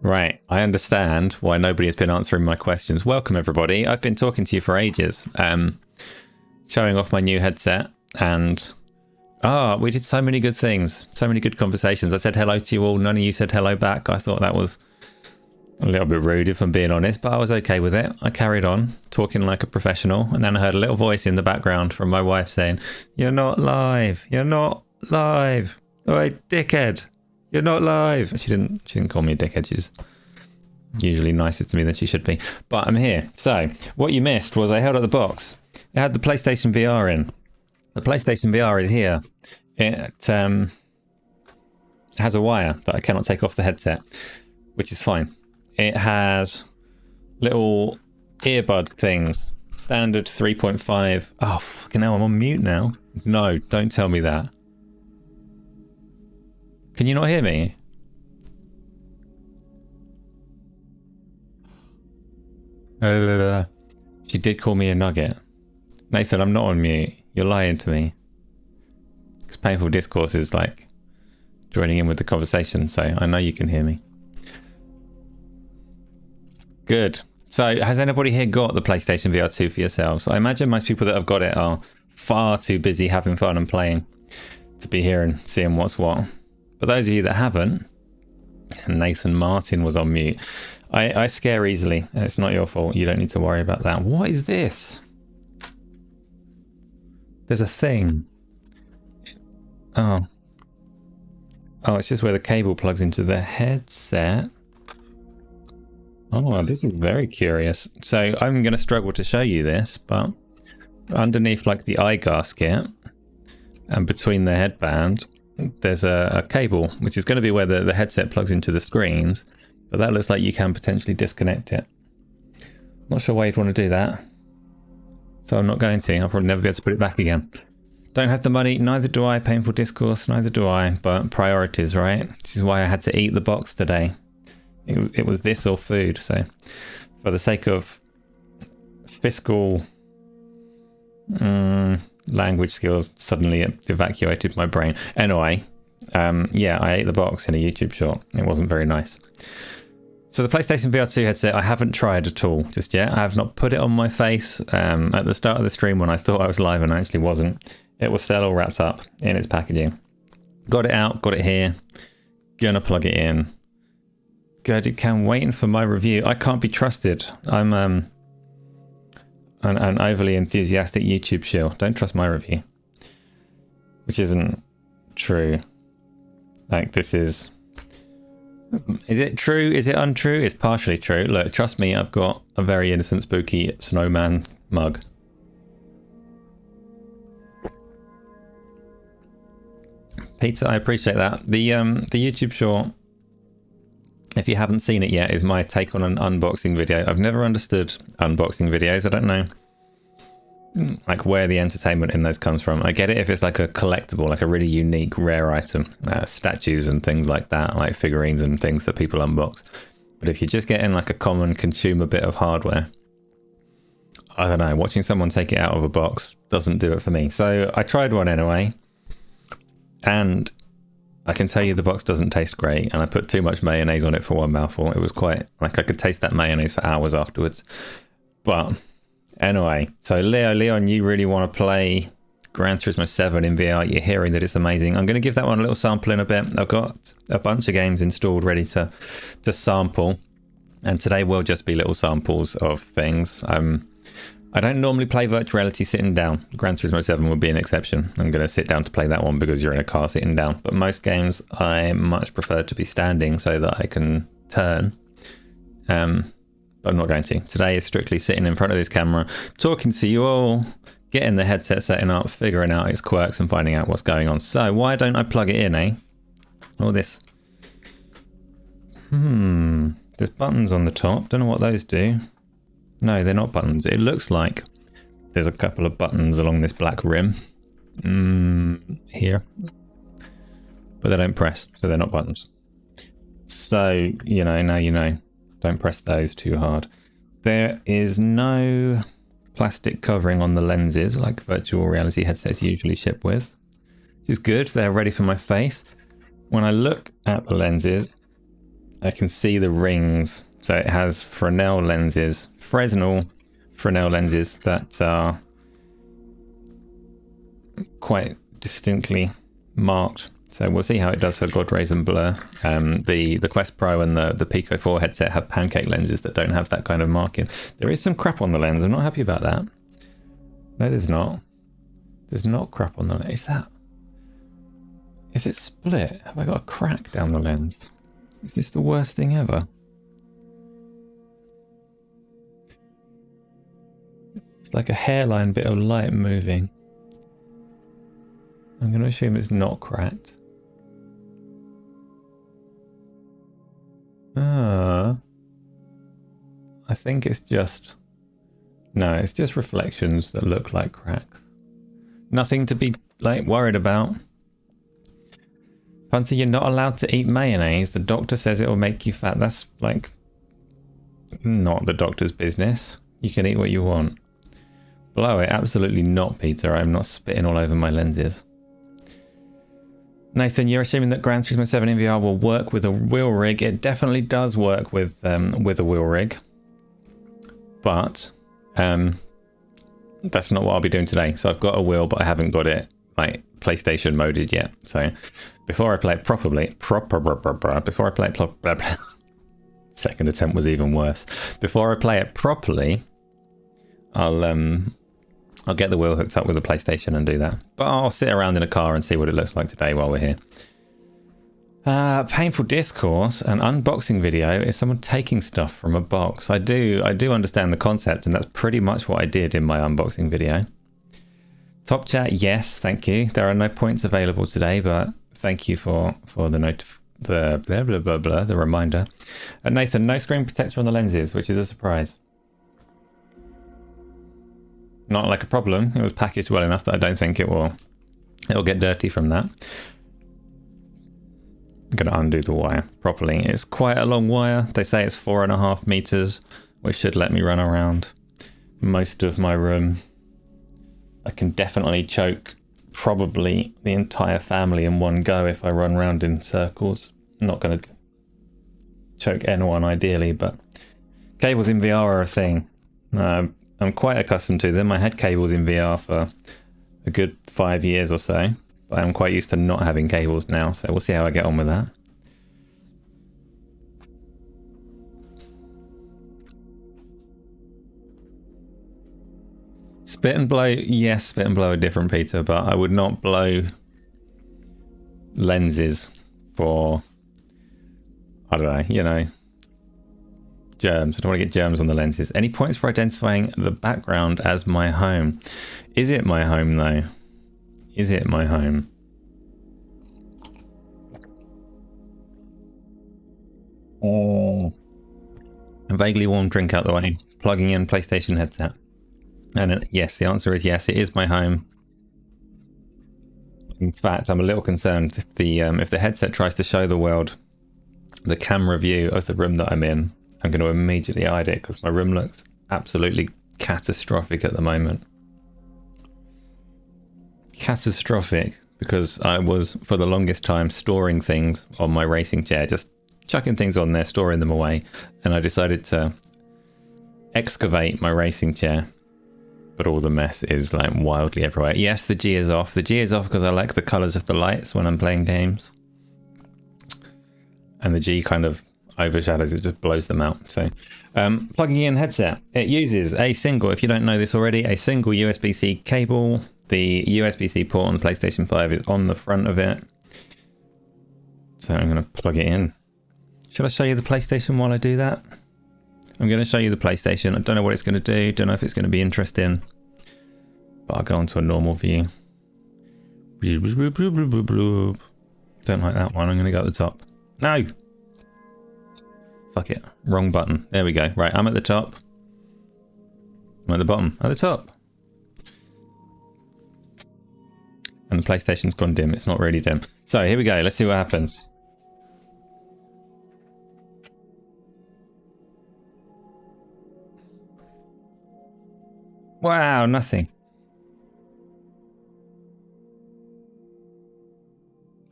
Right, I understand why nobody has been answering my questions. Welcome, everybody. I've been talking to you for ages, showing off my new headset, and we did so many good things, so many good conversations. I said hello to you all. None of you said hello back. I thought that was a little bit rude, if I'm being honest, but I was okay with it. I carried on talking like a professional, and then I heard a little voice in the background from my wife saying, "You're not live. You're not live. Oh, dickhead. You're not live." She didn't call me a dickhead. She's usually nicer to me than she should be. But I'm here. So what you missed was I held up the box. It had the PlayStation VR in. The PlayStation VR is here. It has a wire that I cannot take off the headset, which is fine. It has little earbud things. Standard 3.5. Oh, fucking hell, I'm on mute now. No, don't tell me that. Can you not hear me? She did call me a nugget. Nathan, I'm not on mute. You're lying to me. Because Painful Discourse is like joining in with the conversation, so I know you can hear me. Good. So has anybody here got the PlayStation VR 2 for yourselves? I imagine most people that have got it are far too busy having fun and playing to be here and seeing what's what. But those of you that haven't, and Nathan Martin was on mute, I scare easily, and it's not your fault. You don't need to worry about that. What is this? There's a thing. Oh, it's just where the cable plugs into the headset. Oh, this is very curious. So I'm going to struggle to show you this, but underneath like the eye gasket and between the headband, there's a cable, which is going to be where the headset plugs into the screens, but that looks like you can potentially disconnect it. Not sure why you'd want to do that. So I'm not going to. I'll probably never be able to put it back again. Don't have the money, neither do I. Painful Discourse, neither do I. But priorities, right? This is why I had to eat the box today. It was this or food. So for the sake of fiscal language skills, suddenly it evacuated my brain. Anyway, yeah, I ate the box in a YouTube short. It wasn't very nice. So the PlayStation VR 2 headset, I haven't tried at all just yet. I have not put it on my face. At the start of the stream when I thought I was live and I actually wasn't, it was still all wrapped up in its packaging. Got it out, got it here. Gonna plug it in. Good, can waiting for my review. I can't be trusted. I'm an overly enthusiastic YouTube shill. Don't trust my review. Which isn't true. Like, this is it true? Is it untrue? It's partially true. Look, trust me, I've got a very innocent, spooky snowman mug. Peter, I appreciate that. The YouTube short, if you haven't seen it yet, is my take on an unboxing video. I've never understood unboxing videos. I don't know like where the entertainment in those comes from. I get it if it's like a collectible, like a really unique, rare item, statues and things like that, like figurines and things that people unbox. But if you're just getting like a common consumer bit of hardware, I don't know, watching someone take it out of a box doesn't do it for me. So I tried one anyway, and I can tell you the box doesn't taste great, and I put too much mayonnaise on it for one mouthful. It was quite, like, I could taste that mayonnaise for hours afterwards. But anyway, so Leon, you really want to play Gran Turismo 7 in VR. You're hearing that it's amazing. I'm going to give that one a little sample in a bit. I've got a bunch of games installed ready to sample, and today will just be little samples of things. I don't normally play virtual reality sitting down. Gran Turismo 7 would be an exception. I'm going to sit down to play that one because you're in a car sitting down. But most games I much prefer to be standing so that I can turn. But I'm not going to. Today is strictly sitting in front of this camera, talking to you all, getting the headset setting up, figuring out its quirks and finding out what's going on. So why don't I plug it in, eh? All this. There's buttons on the top. Don't know what those do. No, they're not buttons. It looks like there's a couple of buttons along this black rim here, but they don't press, so they're not buttons. So, you know, now you know. Don't press those too hard. There is no plastic covering on the lenses like virtual reality headsets usually ship with, which is good. They're ready for my face. When I look at the lenses, I can see the rings. So it has Fresnel lenses that are quite distinctly marked. So we'll see how it does for God Rays and Blur. The Quest Pro and the Pico 4 headset have pancake lenses that don't have that kind of marking. There is some crap on the lens. I'm not happy about that. No, there's not. There's not crap on the lens. Is it split? Have I got a crack down the lens? Is this the worst thing ever? It's like a hairline bit of light moving. I'm going to assume it's not cracked. I think it's just... No, it's just reflections that look like cracks. Nothing to be, like, worried about. Punter, you're not allowed to eat mayonnaise. The doctor says it will make you fat. That's, like, not the doctor's business. You can eat what you want. Blow it. Absolutely not, Peter. I'm not spitting all over my lenses. Nathan, you're assuming that Gran Turismo 7 in VR will work with a wheel rig. It definitely does work with a wheel rig. But that's not what I'll be doing today. So I've got a wheel, but I haven't got it like PlayStation moded yet. So before I play it properly, second attempt was even worse. Before I play it properly, I'll get the wheel hooked up with a PlayStation and do that. But I'll sit around in a car and see what it looks like today while we're here. Painful discourse, an unboxing video is someone taking stuff from a box. I do understand the concept, and that's pretty much what I did in my unboxing video. Top chat, yes, thank you. There are no points available today, but thank you for the reminder. Nathan, no screen protector on the lenses, which is a surprise. Not like a problem. It was packaged well enough that I don't think it'll get dirty from that. I'm going to undo the wire properly. It's quite a long wire. They say it's 4.5 meters, which should let me run around most of my room. I can definitely choke probably the entire family in one go if I run around in circles. I'm not going to choke anyone ideally, but cables in VR are a thing. I'm quite accustomed to them. I had cables in VR for a good 5 years or so, but I'm quite used to not having cables now, so we'll see how I get on with that. Spit and blow, yes, spit and blow are different, Peter, but I would not blow lenses for, I don't know, you know, germs. I don't want to get germs on the lenses. Any points for identifying the background as my home? Is it my home though? Is it my home? Oh. A vaguely warm drink out the way. Plugging in PlayStation headset. And yes, the answer is yes, it is my home. In fact, I'm a little concerned if the headset tries to show the world the camera view of the room that I'm in. I'm going to immediately hide it because my room looks absolutely catastrophic at the moment. Catastrophic because I was, for the longest time, storing things on my racing chair, just chucking things on there, storing them away. And I decided to excavate my racing chair. But all the mess is like wildly everywhere. Yes, the G is off. The G is off because I like the colours of the lights when I'm playing games. And the G kind of overshadows, it just blows them out. So plugging in headset, it uses a single, if you don't know this already, a single USB-C cable. The USB-C port on the PlayStation 5 is on the front of it, so I'm going to plug it in. Should I show you the PlayStation while I do that? I'm going to show you the PlayStation. I don't know what it's going to do, don't know if it's going to be interesting, but I'll go onto a normal view. Don't like that one. I'm going to go at the top. No! Fuck it. Wrong button. There we go. Right, I'm at the top. I'm at the bottom. At the top. And the PlayStation's gone dim. It's not really dim. So here we go. Let's see what happens. Wow, nothing.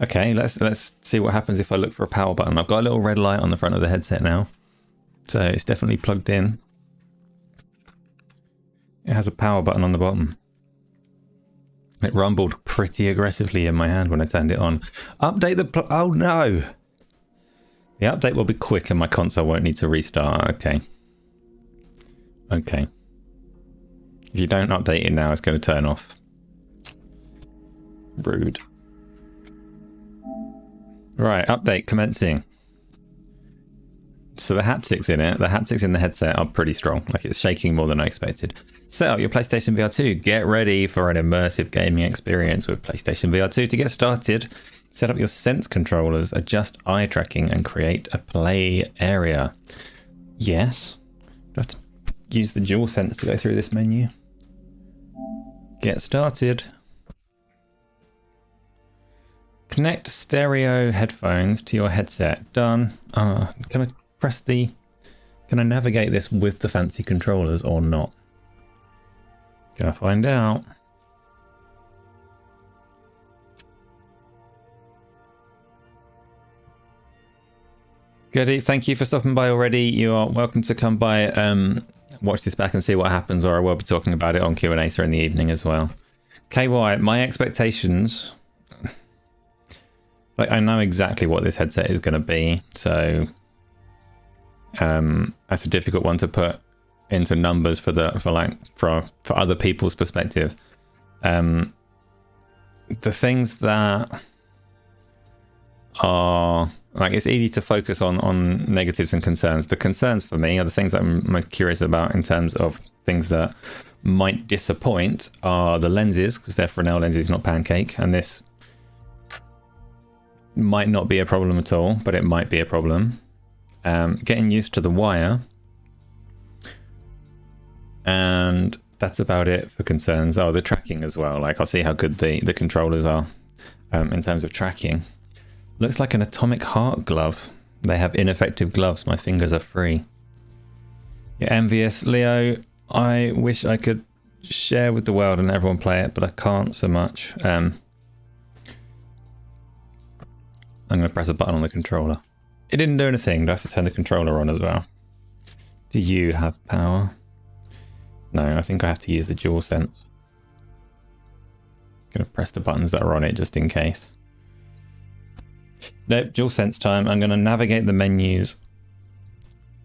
Okay, let's see what happens if I look for a power button. I've got a little red light on the front of the headset now, so it's definitely plugged in. It has a power button on the bottom. It rumbled pretty aggressively in my hand when I turned it on. Update the oh no! The update will be quick and my console won't need to restart. Okay. Okay. If you don't update it now, it's going to turn off. Rude. Right, update commencing. So the haptics in it, the haptics in the headset are pretty strong. Like, it's shaking more than I expected. Set up your PlayStation VR 2. Get ready for an immersive gaming experience with PlayStation VR 2. To get started, set up your Sense controllers, adjust eye tracking, and create a play area. Yes. Do I have to use the DualSense to go through this menu? Get started. Connect stereo headphones to your headset. Done. Can I press the... Can I navigate this with the fancy controllers or not? Gonna find out. Goody, thank you for stopping by already. You are welcome to come by, watch this back and see what happens, or I will be talking about it on Q&A in the evening as well. KY, my expectations... Like, I know exactly what this headset is going to be, so that's a difficult one to put into numbers for other people's perspective. The things that are like, it's easy to focus on negatives and concerns. The concerns for me are the things that I'm most curious about in terms of things that might disappoint are the lenses, because they're Fresnel lenses, not Pancake, and this might not be a problem at all, but it might be a problem. Getting used to the wire, and that's about it for concerns. Oh, the tracking as well. Like, I'll see how good the controllers are in terms of tracking. Looks like an Atomic Heart glove. They have ineffective gloves. My fingers are free. You're envious, Leo. I wish I could share with the world and everyone play it, but I can't so much. I'm going to press a button on the controller. It didn't do anything. Do I have to turn the controller on as well? Do you have power? No, I think I have to use the DualSense. I'm going to press the buttons that are on it just in case. Nope, DualSense time. I'm going to navigate the menus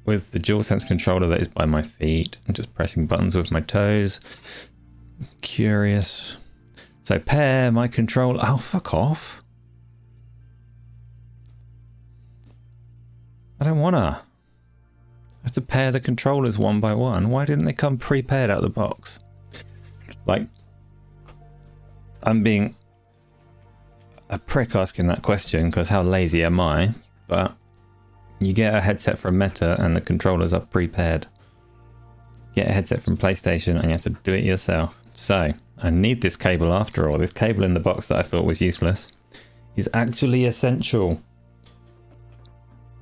with the DualSense controller that is by my feet. I'm just pressing buttons with my toes. Curious. So pair my controller. Oh, fuck off. I don't wanna. I have to pair the controllers one by one. Why didn't they come pre-paired out of the box? Like, I'm being a prick asking that question, because how lazy am I? But you get a headset from Meta and the controllers are pre-paired. Get a headset from PlayStation and you have to do it yourself. So, I need this cable after all. This cable in the box that I thought was useless is actually essential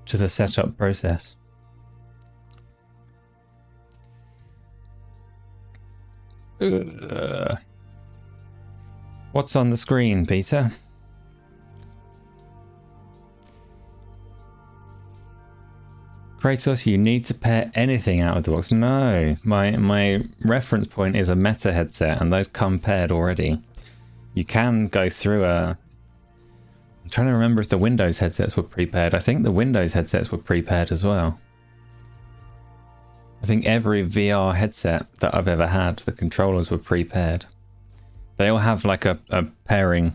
to the setup process. What's on the screen, Peter? Kratos, you need to pair anything out of the box. No, my reference point is a Meta headset, and those come paired already. You can go through a... I'm trying to remember if the Windows headsets were pre-paired. I think the Windows headsets were pre-paired as well. I think every VR headset that I've ever had, the controllers were pre-paired. They all have like a pairing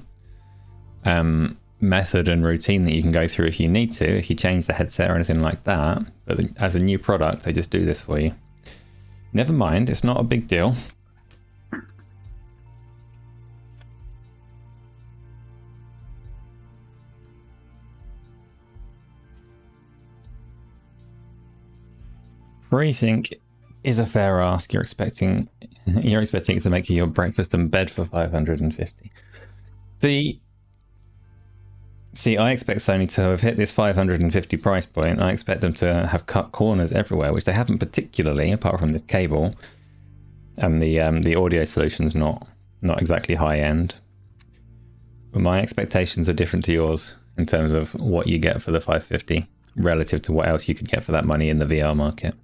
method and routine that you can go through if you need to, if you change the headset or anything like that. But as a new product, they just do this for you. Never mind, it's not a big deal. FreeSync is a fair ask. You're expecting it to make you your breakfast and bed for 550. See, I expect Sony to have hit this 550 price point. I expect them to have cut corners everywhere, which they haven't particularly, apart from the cable and the audio solution's not exactly high end. But my expectations are different to yours in terms of what you get for the 550 relative to what else you could get for that money in the VR market.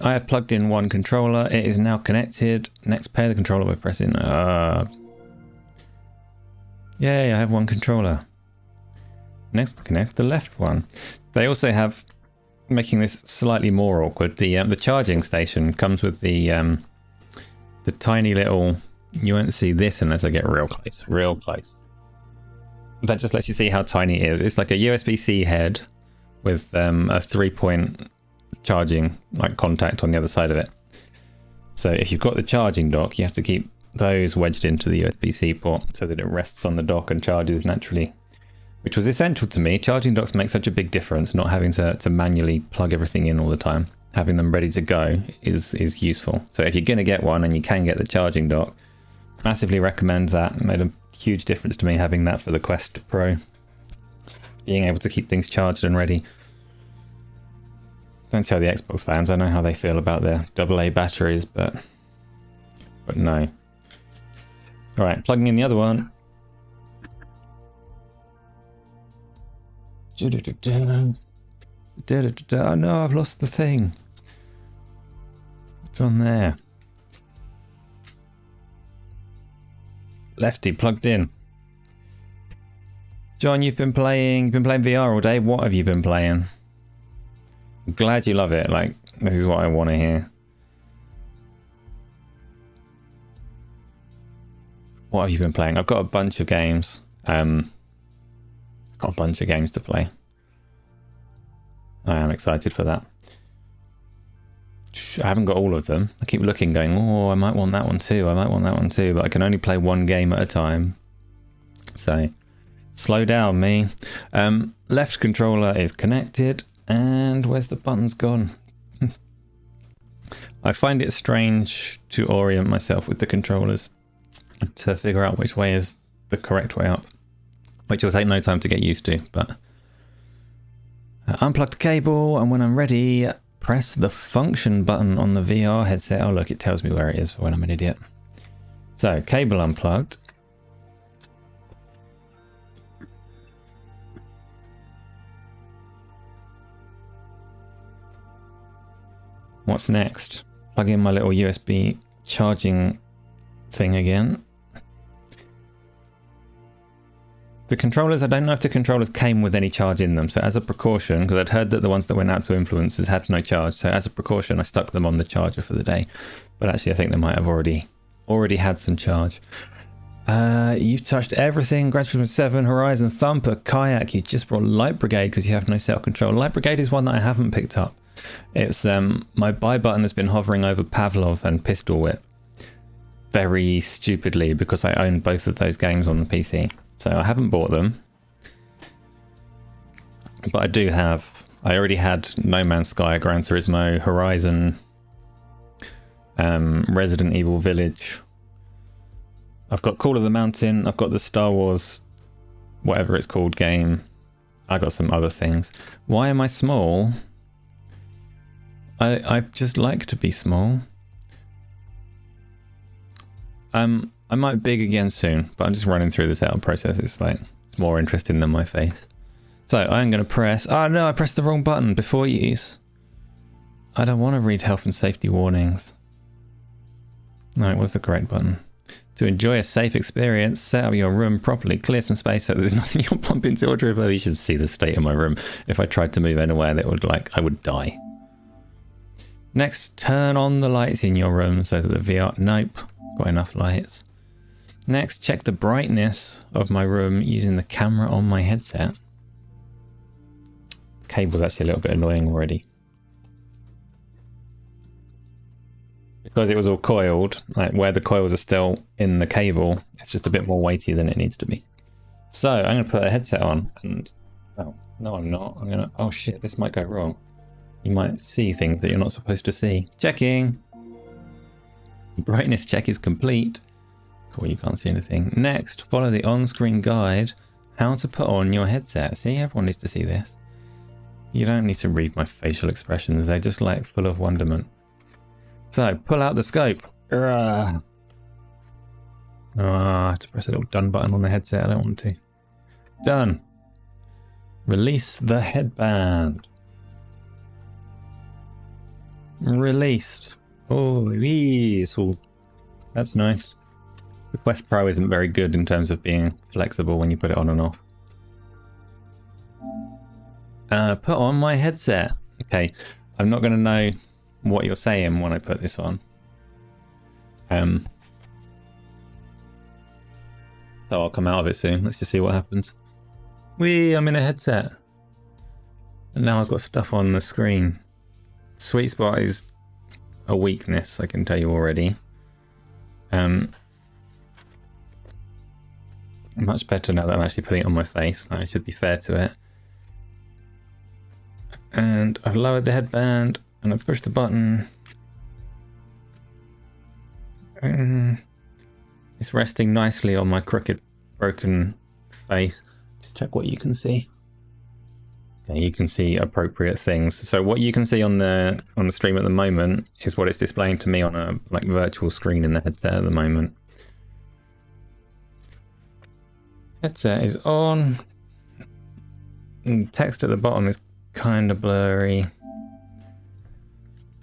I have plugged in one controller. It is now connected. Next, pair the controller by pressing... Yay, I have one controller. Next, connect the left one. They also have, making this slightly more awkward, the charging station comes with the tiny little... You won't see this unless I get real close. Real close. That just lets you see how tiny it is. It's like a USB-C head with a 3-point charging contact on the other side of it. So if you've got the charging dock, you have to keep those wedged into the USB-C port so that it rests on the dock and charges naturally, which was essential to me. Charging docks make such a big difference. Not having to manually plug everything in all the time, having them ready to go is useful. So if you're going to get one and you can get the charging dock, massively recommend that. It made a huge difference to me having that for the Quest Pro, being able to keep things charged and ready. Don't tell the Xbox fans, I know how they feel about their AA batteries, but no. Alright, plugging in the other one. Oh no, I've lost the thing. It's on there. Lefty plugged in. John, you've been playing VR all day. What have you been playing? I'm glad you love it. This is what I want to hear. What have you been playing? I've got a bunch of games. Got a bunch of games to play. I am excited for that. I haven't got all of them. I keep looking, going, oh, I might want that one too. I might want that one too, but I can only play one game at a time. So, slow down, me. Left controller is connected, and where's the buttons gone? I find it strange to orient myself with the controllers to figure out which way is the correct way up, which will take no time to get used to, but unplug the cable, and when I'm ready, press the function button on the VR headset. Oh look, it tells me where it is for when I'm an idiot. So, cable unplugged. What's next? Plug in my little USB charging thing again. The controllers, I don't know if the controllers came with any charge in them, so as a precaution, because I'd heard that the ones that went out to influencers had no charge, so as a precaution I stuck them on the charger for the day. But actually I think they might have already had some charge. You've touched everything. Gran Turismo 7, Horizon, Thumper, Kayak. You just brought Light Brigade because you have no self control. Light Brigade is one that I haven't picked up. It's my buy button has been hovering over Pavlov and Pistol Whip very stupidly because I own both of those games on the PC. So I haven't bought them, but I do have. I already had No Man's Sky, Gran Turismo, Horizon, Resident Evil Village. I've got Call of the Mountain. I've got the Star Wars, whatever it's called, game. I got some other things. Why am I small? I just like to be small. I might big again soon, but I'm just running through the setup process. It's more interesting than my face. So I'm going to press... Oh no, I pressed the wrong button before use. I don't want to read health and safety warnings. No, it was the correct button. To enjoy a safe experience, set up your room properly. Clear some space so there's nothing you'll bump into or trip over. You should see the state of my room. If I tried to move anywhere, that would I would die. Next, turn on the lights in your room so that the VR... Nope, got enough lights. Next, check the brightness of my room using the camera on my headset. The cable's actually a little bit annoying already. Because it was all coiled, where the coils are still in the cable, it's just a bit more weighty than it needs to be. So, I'm going to put a headset on and... Oh, no I'm not. I'm going to... Oh shit, this might go wrong. You might see things that you're not supposed to see. Checking! Brightness check is complete. Cool, you can't see anything. Next, follow the on-screen guide how to put on your headset. See, everyone needs to see this. You don't need to read my facial expressions, they're just full of wonderment. So, pull out the scope. Oh I have to press a little done button on the headset. I don't want to. Done. Release the headband. Released. Oh, it's all. That's nice. The Quest Pro isn't very good in terms of being flexible when you put it on and off. Put on my headset. Okay, I'm not going to know what you're saying when I put this on. So I'll come out of it soon. Let's just see what happens. Whee, I'm in a headset. And now I've got stuff on the screen. Sweet spot is a weakness, I can tell you already. Much better now that I'm actually putting it on my face. I should be fair to it. And I've lowered the headband and I've pushed the button. It's resting nicely on my crooked, broken face. Just check what you can see. Okay, you can see appropriate things. So what you can see on the stream at the moment is what it's displaying to me on a like virtual screen in the headset at the moment. Headset is on. And text at the bottom is kind of blurry.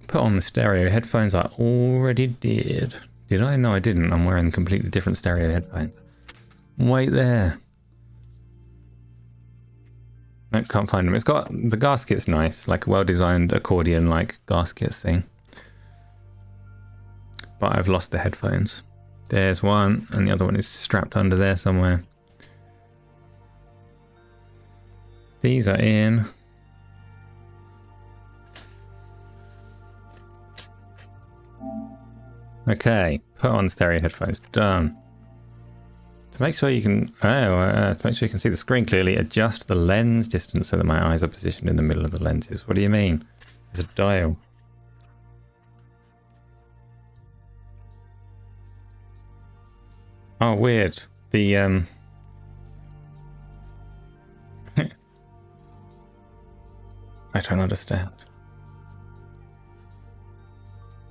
Put on the stereo headphones I already did. Did I? No, I didn't. I'm wearing completely different stereo headphones. Wait there. I can't find them. It's got, the gasket's nice, like a well-designed accordion-like gasket thing. But I've lost the headphones. There's one, and the other one is strapped under there somewhere. These are in. Okay, put on stereo headphones. Done. To make sure you can, to make sure you can see the screen clearly, adjust the lens distance so that my eyes are positioned in the middle of the lenses. What do you mean? There's a dial. Oh, weird. The I don't understand.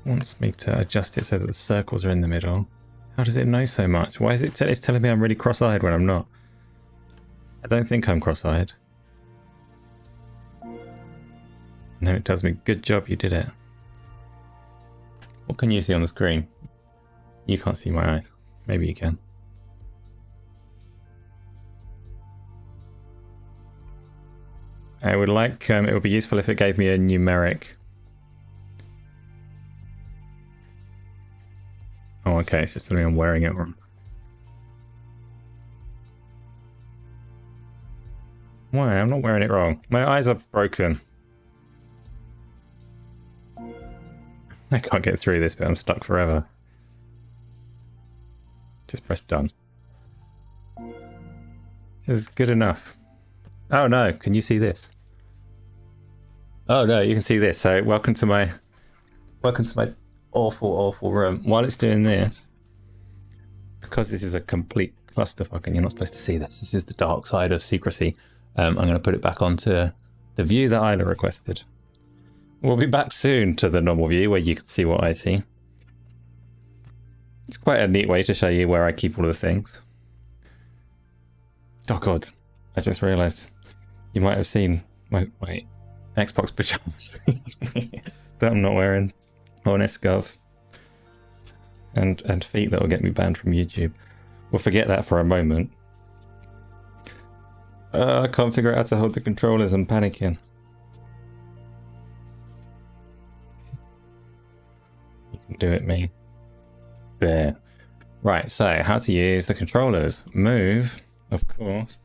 Wants me to adjust it so that the circles are in the middle. How does it know so much? Why is it it's telling me I'm really cross-eyed when I'm not? I don't think I'm cross-eyed. And then it tells me, good job, you did it. What can you see on the screen? You can't see my eyes. Maybe you can. I would like, it would be useful if it gave me a numeric. Oh, okay, it's just telling me I'm wearing it wrong. Why? I'm not wearing it wrong. My eyes are broken. I can't get through this bit, I'm stuck forever. Just press done. This is good enough. Oh no, can you see this? Oh no, you can see this. So welcome to my awful room. While it's doing this, because this is a complete clusterfuck and you're not supposed to see this. This is the dark side of secrecy. I'm going to put it back onto the view that Isla requested. We'll be back soon to the normal view where you can see what I see. It's quite a neat way to show you where I keep all of the things. Oh god, I just realised you might have seen my Xbox pajamas that I'm not wearing. Honest gov. And feet that will get me banned from YouTube. We'll forget that for a moment. I can't figure out how to hold the controllers. I'm panicking. You can do it, me. There. Right, so how to use the controllers. Move, of course.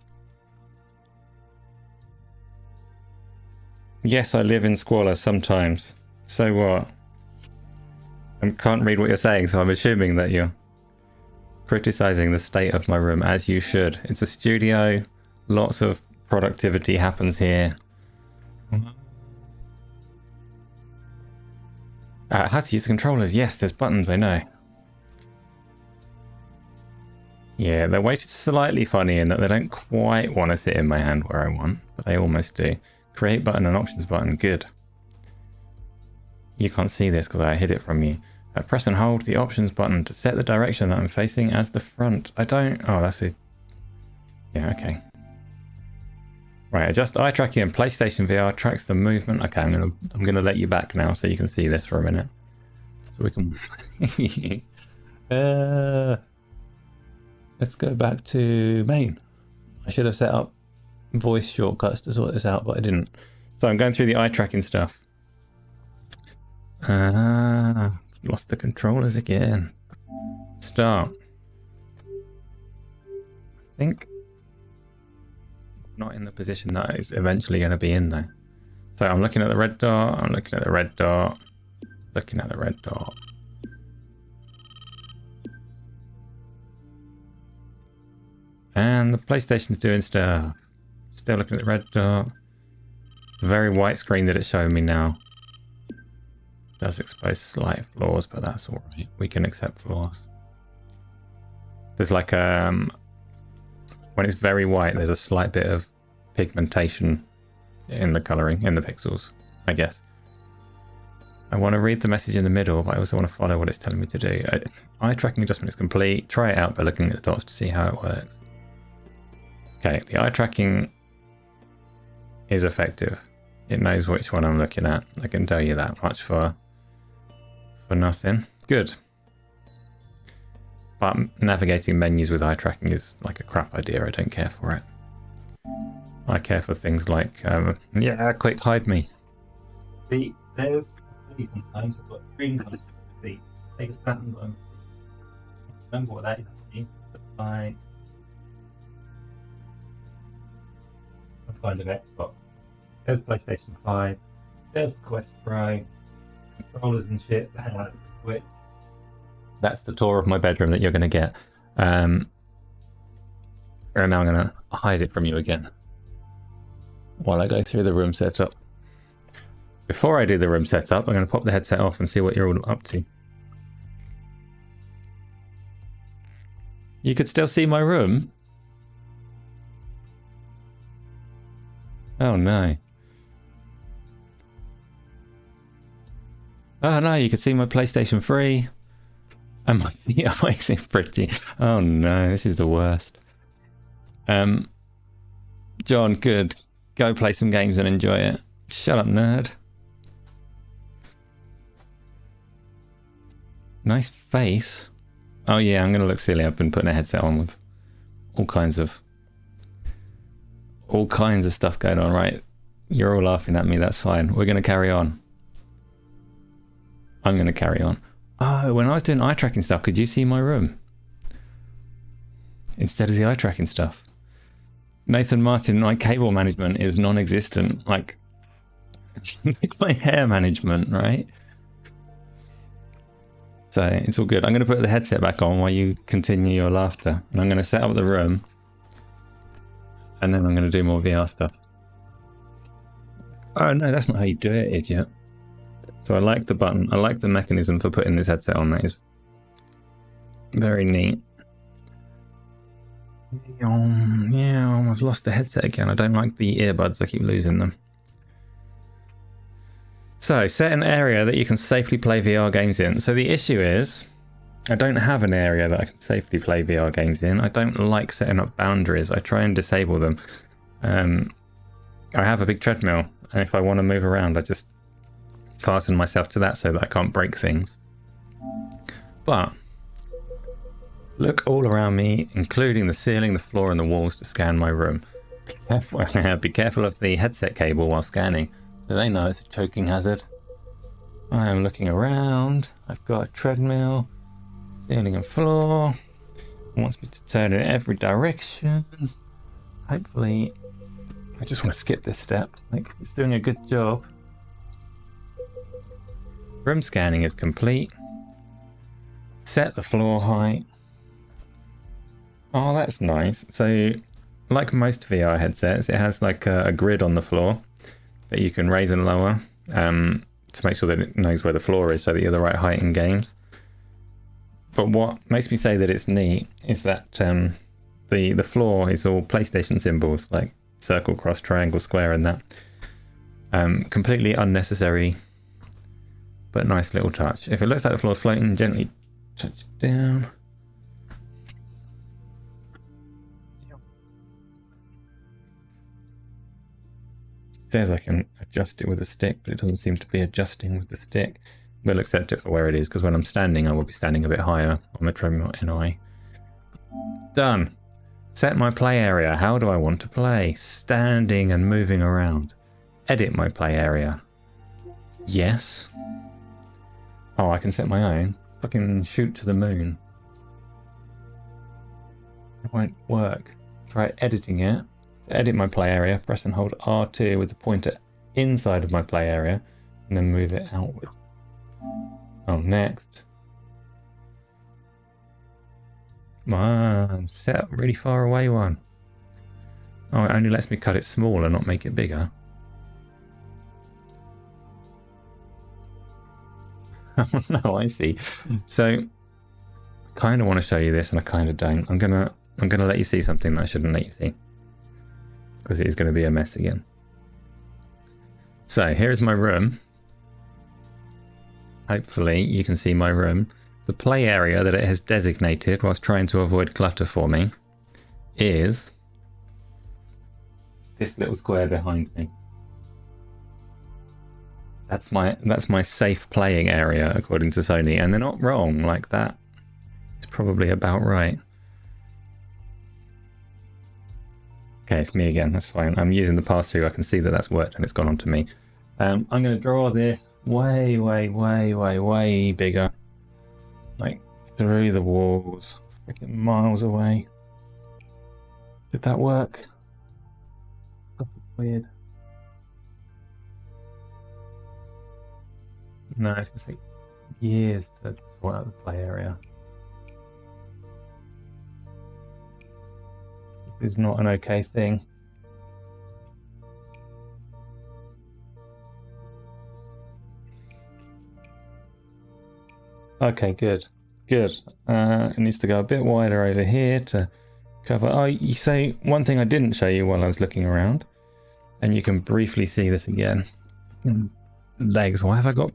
Yes, I live in squalor sometimes. So what? I can't read what you're saying, so I'm assuming that you're criticizing the state of my room, as you should. It's a studio. Lots of productivity happens here. How to use the controllers? Yes, there's buttons, I know. Yeah, they're weighted slightly funny in that they don't quite want to sit in my hand where I want, but they almost do. Create button and options button, good. You can't see this because I hid it from you. Press and hold the options button to set the direction that I'm facing as the front. I don't... Oh, that's it. Yeah, okay. Right, adjust eye tracking and PlayStation VR tracks the movement. Okay, I'm gonna let you back now so you can see this for a minute. So we can... let's go back to main. I should have set up voice shortcuts to sort this out, but I didn't. So I'm going through the eye tracking stuff. Lost the controllers again. Start. I think not in the position that it's eventually going to be in though. So I'm looking at the red dot, I'm looking at the red dot, looking at the red dot. And the PlayStation's doing stuff. Still looking at the red dot. The very white screen that it's showing me now does expose slight flaws, but that's alright. We can accept flaws. There's like when it's very white, there's a slight bit of pigmentation in the colouring, in the pixels, I guess. I want to read the message in the middle, but I also want to follow what it's telling me to do. Eye tracking adjustment is complete. Try it out by looking at the dots to see how it works. Okay, the eye tracking is effective. It knows which one I'm looking at. I can tell you that much for nothing. Good. But navigating menus with eye tracking is like a crap idea. I don't care for it. I care for things like, yeah, quick, hide me. See, there's sometimes I've got green colours for the feet. Take a pattern one. Remember what that is. I'll find an Xbox. There's PlayStation 5. There's the Quest Pro. Controllers and shit. That's a Switch. That's the tour of my bedroom that you're going to get. And now I'm going to hide it from you again while I go through the room setup. Before I do the room setup, I'm going to pop the headset off and see what you're all up to. You could still see my room? Oh no. Oh no, you could see my PlayStation 3. And my feet are waxing pretty. Oh no, this is the worst. John, good. Go play some games and enjoy it. Shut up, nerd. Nice face. Oh yeah, I'm gonna look silly. I've been putting a headset on with all kinds of stuff going on, right? You're all laughing at me, that's fine. We're gonna carry on. I'm gonna carry on. Oh, when I was doing eye tracking stuff, could you see my room? Instead of the eye tracking stuff. Nathan Martin, my cable management is non-existent. Like my hair management, right? So it's all good. I'm going to put the headset back on while you continue your laughter. And I'm going to set up the room. And then I'm going to do more VR stuff. Oh no, that's not how you do it, idiot. So I like the button. I like the mechanism for putting this headset on. That is very neat. Yeah, I almost lost the headset again. I don't like the earbuds. I keep losing them. So, set an area that you can safely play VR games in. So the issue is, I don't have an area that I can safely play VR games in. I don't like setting up boundaries. I try and disable them. I have a big treadmill, and if I want to move around, I just fasten myself to that so that I can't break things. But look all around me, including the ceiling, the floor, and the walls to scan my room. Be careful of the headset cable while scanning, so they know it's a choking hazard. I am looking around. I've got a treadmill, ceiling and floor. It wants me to turn in every direction. Hopefully, I just want to skip this step. Like, it's doing a good job. Room scanning is complete. Set the floor height. Oh, that's nice. So, like most VR headsets, it has like a grid on the floor that you can raise and lower to make sure that it knows where the floor is so that you're the right height in games. But what makes me say that it's neat is that the floor is all PlayStation symbols, like circle, cross, triangle, square, and that. Completely unnecessary but nice little touch. If it looks like the floor's floating, gently touch it down. It says I can adjust it with a stick, but it doesn't seem to be adjusting with the stick. We'll accept it for where it is, because when I'm standing, I will be standing a bit higher on the treadmill anyway. Done. Set my play area. How do I want to play? Standing and moving around. Edit my play area. Yes. Oh, I can set my own. Fucking shoot to the moon. It won't work. Try editing it. To edit my play area, press and hold R2 with the pointer inside of my play area, and then move it outward. Oh, next. Come on, set up really far away one. Oh, it only lets me cut it smaller, not make it bigger. No, I see. So, I kind of want to show you this, and I kind of don't. I'm gonna let you see something that I shouldn't let you see, because it is going to be a mess again. So here's my room. Hopefully you can see my room. The play area that it has designated whilst trying to avoid clutter for me is this little square behind me. That's my safe playing area according to Sony, and they're not wrong like that. It's probably about right. Okay, it's me again, that's fine. I'm using the pass-through, I can see that that's worked and it's gone on to me. I'm going to draw this way bigger. Like, through the walls. Freaking miles away. Did that work? Weird. No, it's going to take years to sort out the play area. This is not an okay thing. Okay, good. Good. It needs to go a bit wider over here to cover. Oh, you say one thing I didn't show you while I was looking around, and you can briefly see this again. Legs. Why have I got...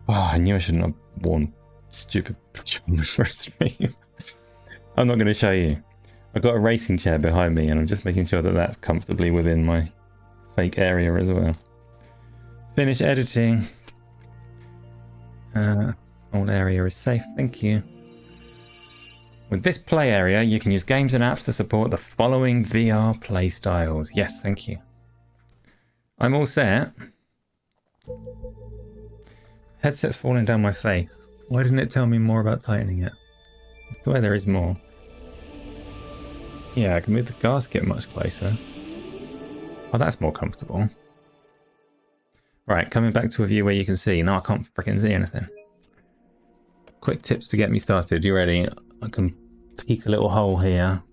Oh, I knew I shouldn't have worn stupid pajamas for a stream. I'm not going to show you. I've got a racing chair behind me, and I'm just making sure that that's comfortably within my fake area as well. Finish editing. All area is safe, thank you. With this play area, you can use games and apps to support the following VR play styles. Yes, thank you. I'm all set. Headset's falling down my face. Why didn't it tell me more about tightening it? I swear there is more. Yeah, I can move the gasket much closer. Oh, that's more comfortable. Right, coming back to a view where you can see. No, I can't freaking see anything. Quick tips to get me started. You ready? I can peek a little hole here.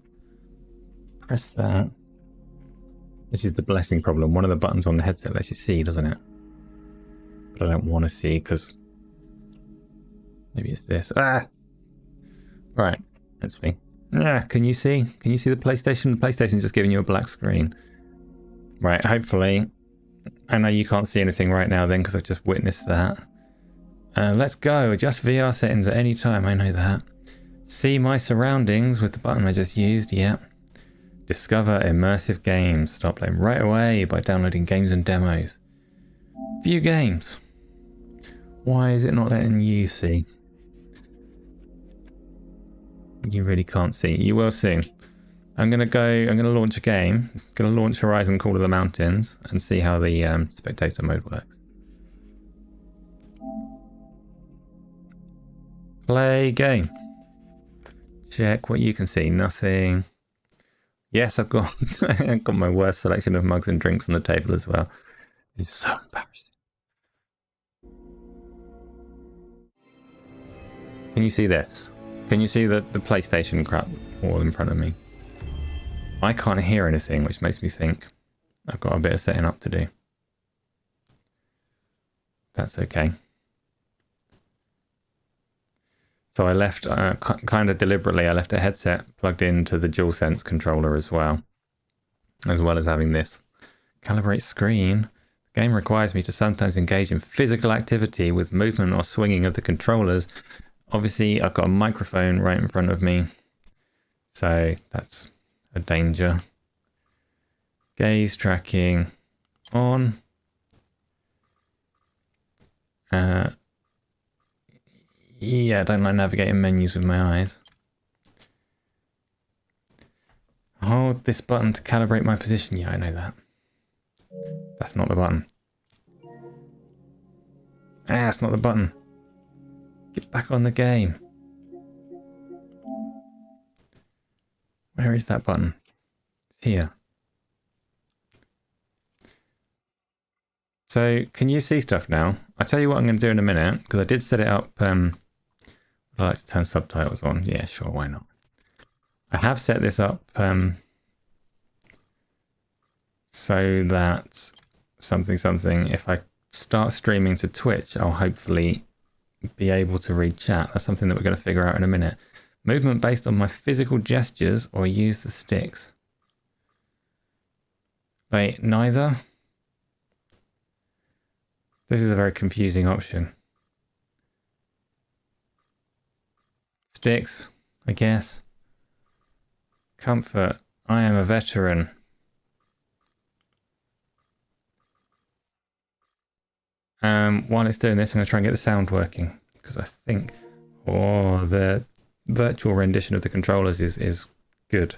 Press that. This is the blessing problem. One of the buttons on the headset lets you see, doesn't it? But I don't want to see because maybe it's this. Ah! Right, let's see. Yeah, can you see? Can you see the PlayStation? The PlayStation's just giving you a black screen. Right, hopefully. I know you can't see anything right now then because I've just witnessed that. Let's go. Adjust VR settings at any time. I know that. See my surroundings with the button I just used. Yep. Discover immersive games. Start playing right away by downloading games and demos. View games. Why is it not letting you see? You really can't see. You will soon. I'm going to launch a game. I'm going to launch Horizon Call of the Mountains and see how the spectator mode works. Play game. Check what you can see. Nothing. Yes, I've got I've got my worst selection of mugs and drinks on the table as well. It's so embarrassing. Can you see this? Can you see the PlayStation crap all in front of me? I can't hear anything, which makes me think I've got a bit of setting up to do. That's okay. So I left, kind of deliberately, I left a headset plugged into the DualSense controller as well as having this. Calibrate screen. The game requires me to sometimes engage in physical activity with movement or swinging of the controllers. Obviously, I've got a microphone right in front of me, so that's a danger. Gaze tracking on. Yeah, I don't like navigating menus with my eyes. Hold this button to calibrate my position. Yeah, I know that. That's not the button. Ah, that's not the button. Get back on the game. Where is that button? It's here. So, can you see stuff now? I'll tell you what I'm going to do in a minute, because I did set it up. Would I like to turn subtitles on? Yeah, sure, why not? I have set this up so that something, if I start streaming to Twitch, I'll hopefully be able to read chat. That's something that we're going to figure out in a minute. Movement based on my physical gestures or use the sticks. Wait, neither? This is a very confusing option. Sticks, I guess. Comfort. I am a veteran. While it's doing this, I'm going to try and get the sound working, because I think the virtual rendition of the controllers is good,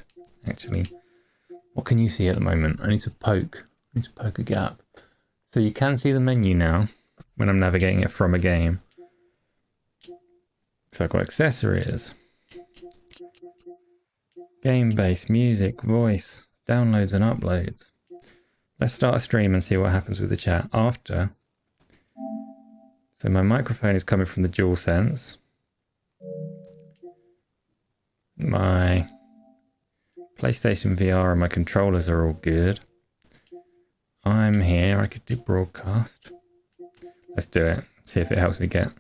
actually. What can you see at the moment? I need to poke a gap. So you can see the menu now when I'm navigating it from a game. So I've got accessories, game base, music, voice, downloads and uploads. Let's start a stream and see what happens with the chat after. So my microphone is coming from the DualSense. My PlayStation VR and my controllers are all good. I'm here. I could do broadcast. Let's do it. See if it helps me get.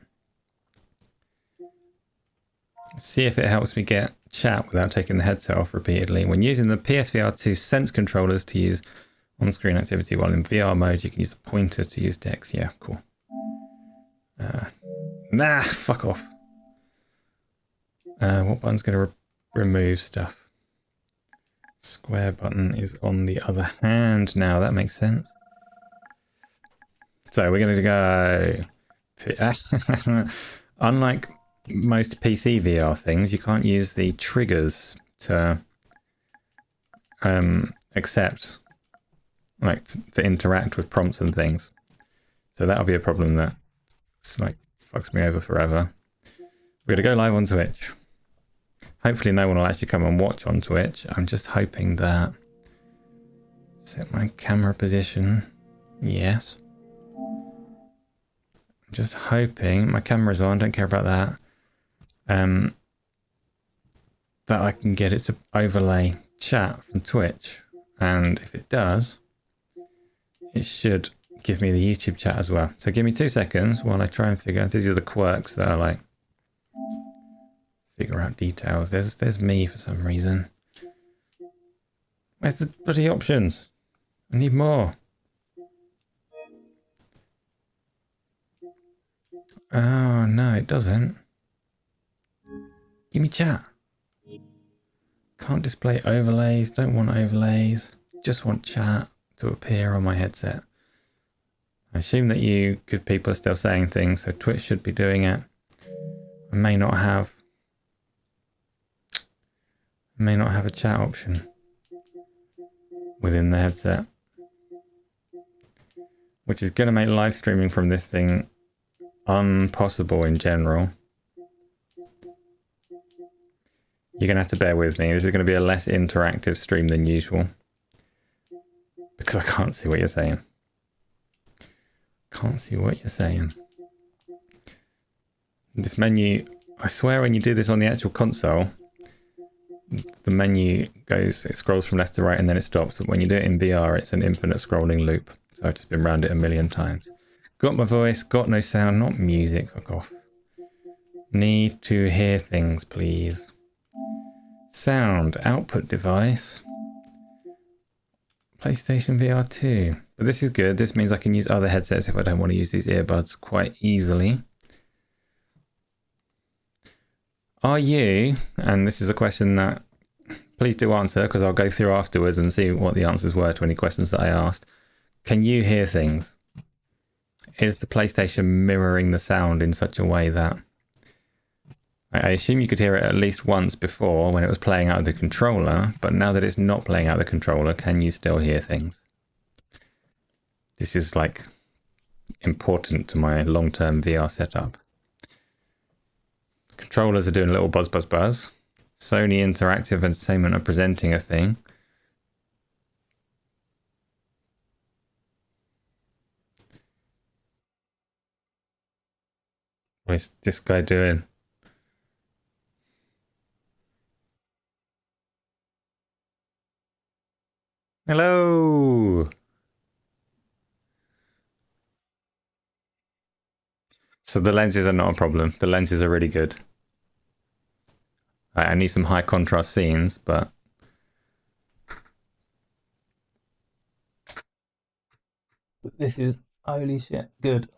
See if it helps me get chat without taking the headset off repeatedly. When using the PSVR2 Sense controllers to use on-screen activity, while in VR mode, you can use the pointer to use DeX. Yeah, cool. Nah, fuck off. What button's going to remove stuff? Square button is on the other hand now. That makes sense. So we're going to go. Unlike most PC VR things, you can't use the triggers to accept, like to interact with prompts and things. So that'll be a problem that like fucks me over forever. We're gonna go live on Twitch. Hopefully no one will actually come and watch on Twitch. I'm just hoping that. Set my camera position. Yes. I'm just hoping my camera's on. Don't care about that. That I can get it to overlay chat from Twitch, and if it does, it should give me the YouTube chat as well. So give me 2 seconds while I try and figure out. These are the quirks that are like figure out details. There's me for some reason. Where's the bloody options? I need more. Oh no, it doesn't. Give me chat. Can't display overlays. Don't want overlays. Just want chat to appear on my headset. I assume that people are still saying things, so Twitch should be doing it. I may not have a chat option within the headset, which is going to make live streaming from this thing impossible in general. You're going to have to bear with me. This is going to be a less interactive stream than usual because I can't see what you're saying. Can't see what you're saying. This menu, I swear when you do this on the actual console, the menu it scrolls from left to right and then it stops. But when you do it in VR, it's an infinite scrolling loop. So I've just been around it a million times. Got my voice, got no sound, not music, fuck off. Need to hear things, please. Sound, output device. PlayStation VR 2. But this is good. This means I can use other headsets if I don't want to use these earbuds quite easily. Are you, and this is a question that please do answer because I'll go through afterwards and see what the answers were to any questions that I asked. Can you hear things? Is the PlayStation mirroring the sound in such a way that... I assume you could hear it at least once before when it was playing out of the controller, but now that it's not playing out of the controller, can you still hear things? This is like important to my long-term VR setup. Controllers are doing a little buzz, buzz, buzz. Sony Interactive Entertainment are presenting a thing. What's this guy doing? Hello! So the lenses are not a problem. The lenses are really good. I need some high contrast scenes, but... This is holy shit good.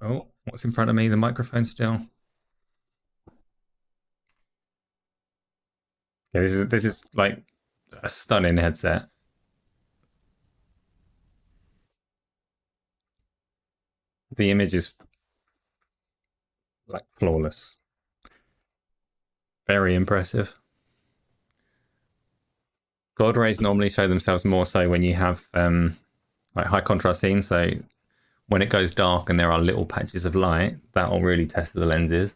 Oh, what's in front of me? The microphone still. Yeah, this is like a stunning headset. The image is like flawless. Very impressive. God rays normally show themselves more so when you have like high contrast scenes. So when it goes dark and there are little patches of light, that'll really test the lenses.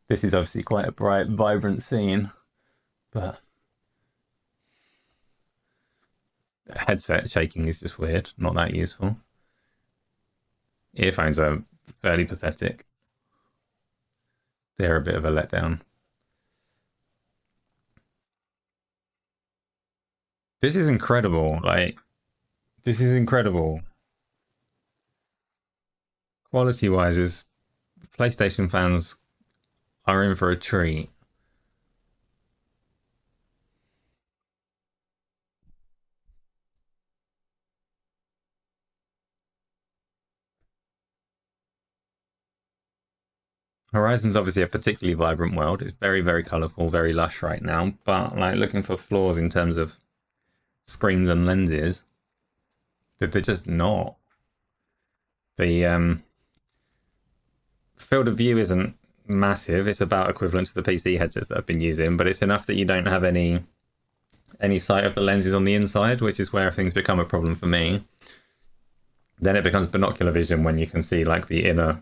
This is obviously quite a bright, vibrant scene, but headset shaking is just weird, not that useful. Earphones are fairly pathetic. They're a bit of a letdown. This is incredible. Like, this is incredible. Quality wise, is PlayStation fans are in for a treat. Horizon's obviously a particularly vibrant world. It's very, very colourful, very lush right now. But like looking for flaws in terms of screens and lenses, they're just not. The field of view isn't massive. It's about equivalent to the PC headsets that I've been using, but it's enough that you don't have any sight of the lenses on the inside, which is where things become a problem for me. Then it becomes binocular vision when you can see like the inner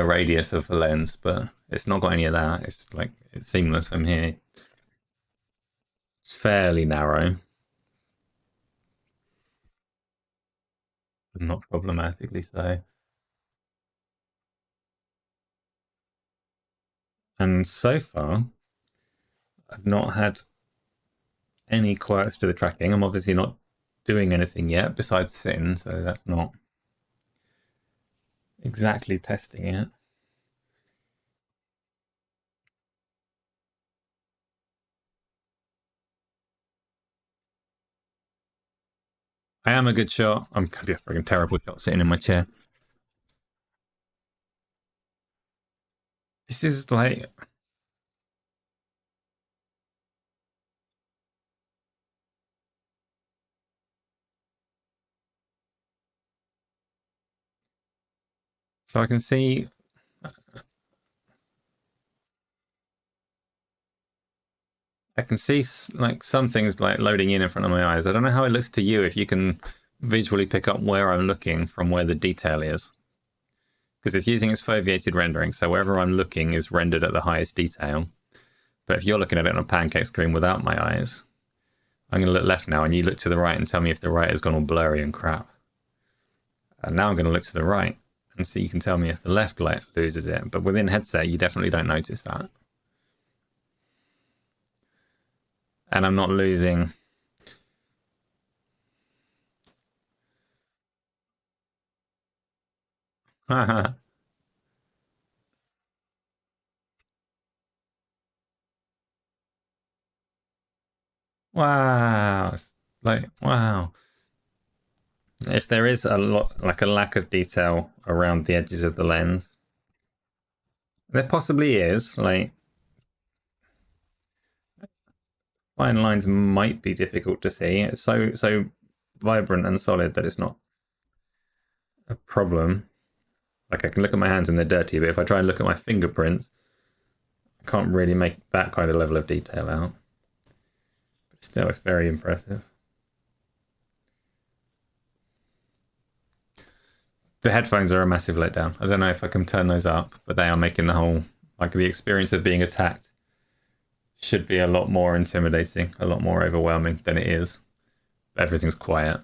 radius of the lens, but it's not got any of that. It's like it's seamless from here. It's fairly narrow, but not problematically so. And so far, I've not had any quirks to the tracking. I'm obviously not doing anything yet besides sitting, so that's not exactly testing it. I am a good shot. I'm gonna be a freaking terrible shot sitting in my chair. This is like so I can see like some things like loading in front of my eyes. I don't know how it looks to you if you can visually pick up where I'm looking from where the detail is. Because it's using its foveated rendering, so wherever I'm looking is rendered at the highest detail. But if you're looking at it on a pancake screen without my eyes, I'm going to look left now and you look to the right and tell me if the right has gone all blurry and crap. And now I'm going to look to the right and so you can tell me if the left light loses it. But within headset, you definitely don't notice that. And I'm not losing... Wow. It's like, wow. If there is a lot, like a lack of detail around the edges of the lens, there possibly is. Like, fine lines might be difficult to see. It's so vibrant and solid that it's not a problem. Like, I can look at my hands and they're dirty, but if I try and look at my fingerprints, I can't really make that kind of level of detail out. But still, it's very impressive. The headphones are a massive letdown. I don't know if I can turn those up, but they are making the whole, like, the experience of being attacked should be a lot more intimidating, a lot more overwhelming than it is. Everything's quiet.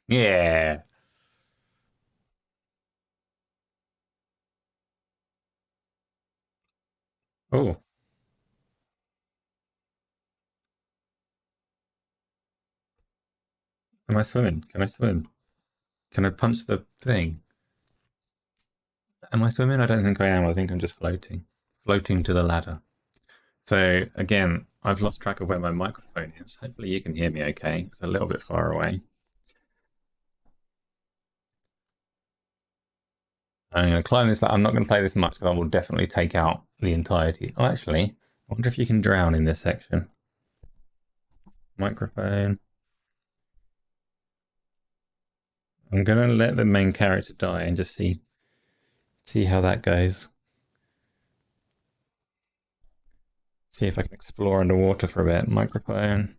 Yeah. Oh, am I swimming? Can I swim? Can I punch the thing? Am I swimming? I don't think I am. I think I'm just floating. Floating to the ladder. So again, I've lost track of where my microphone is. Hopefully you can hear me okay. It's a little bit far away. I'm going to climb this. I'm not going to play this much because I will definitely take out the entirety. Oh, actually, I wonder if you can drown in this section. Microphone. I'm going to let the main character die and just see how that goes. See if I can explore underwater for a bit. Microphone.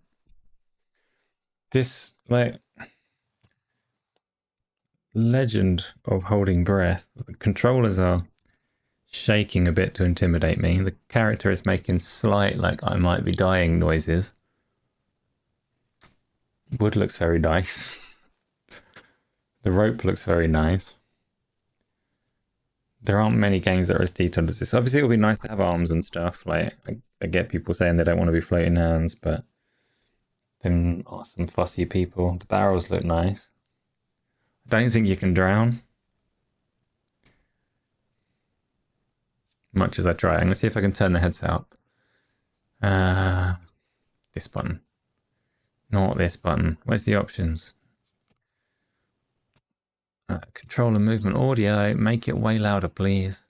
This, like, legend of holding breath. The controllers are shaking a bit to intimidate me. The character is making slight, like, I might be dying noises. Wood looks very nice. The rope looks very nice. There aren't many games that are as detailed as this. Obviously, it would be nice to have arms and stuff. Like, I get people saying they don't want to be floating hands, but then are some fussy people. The barrels look nice. I don't think you can drown. Much as I try. I'm going to see if I can turn the headset up. This button. Not this button. Where's the options? Controller movement audio. Make it way louder, please.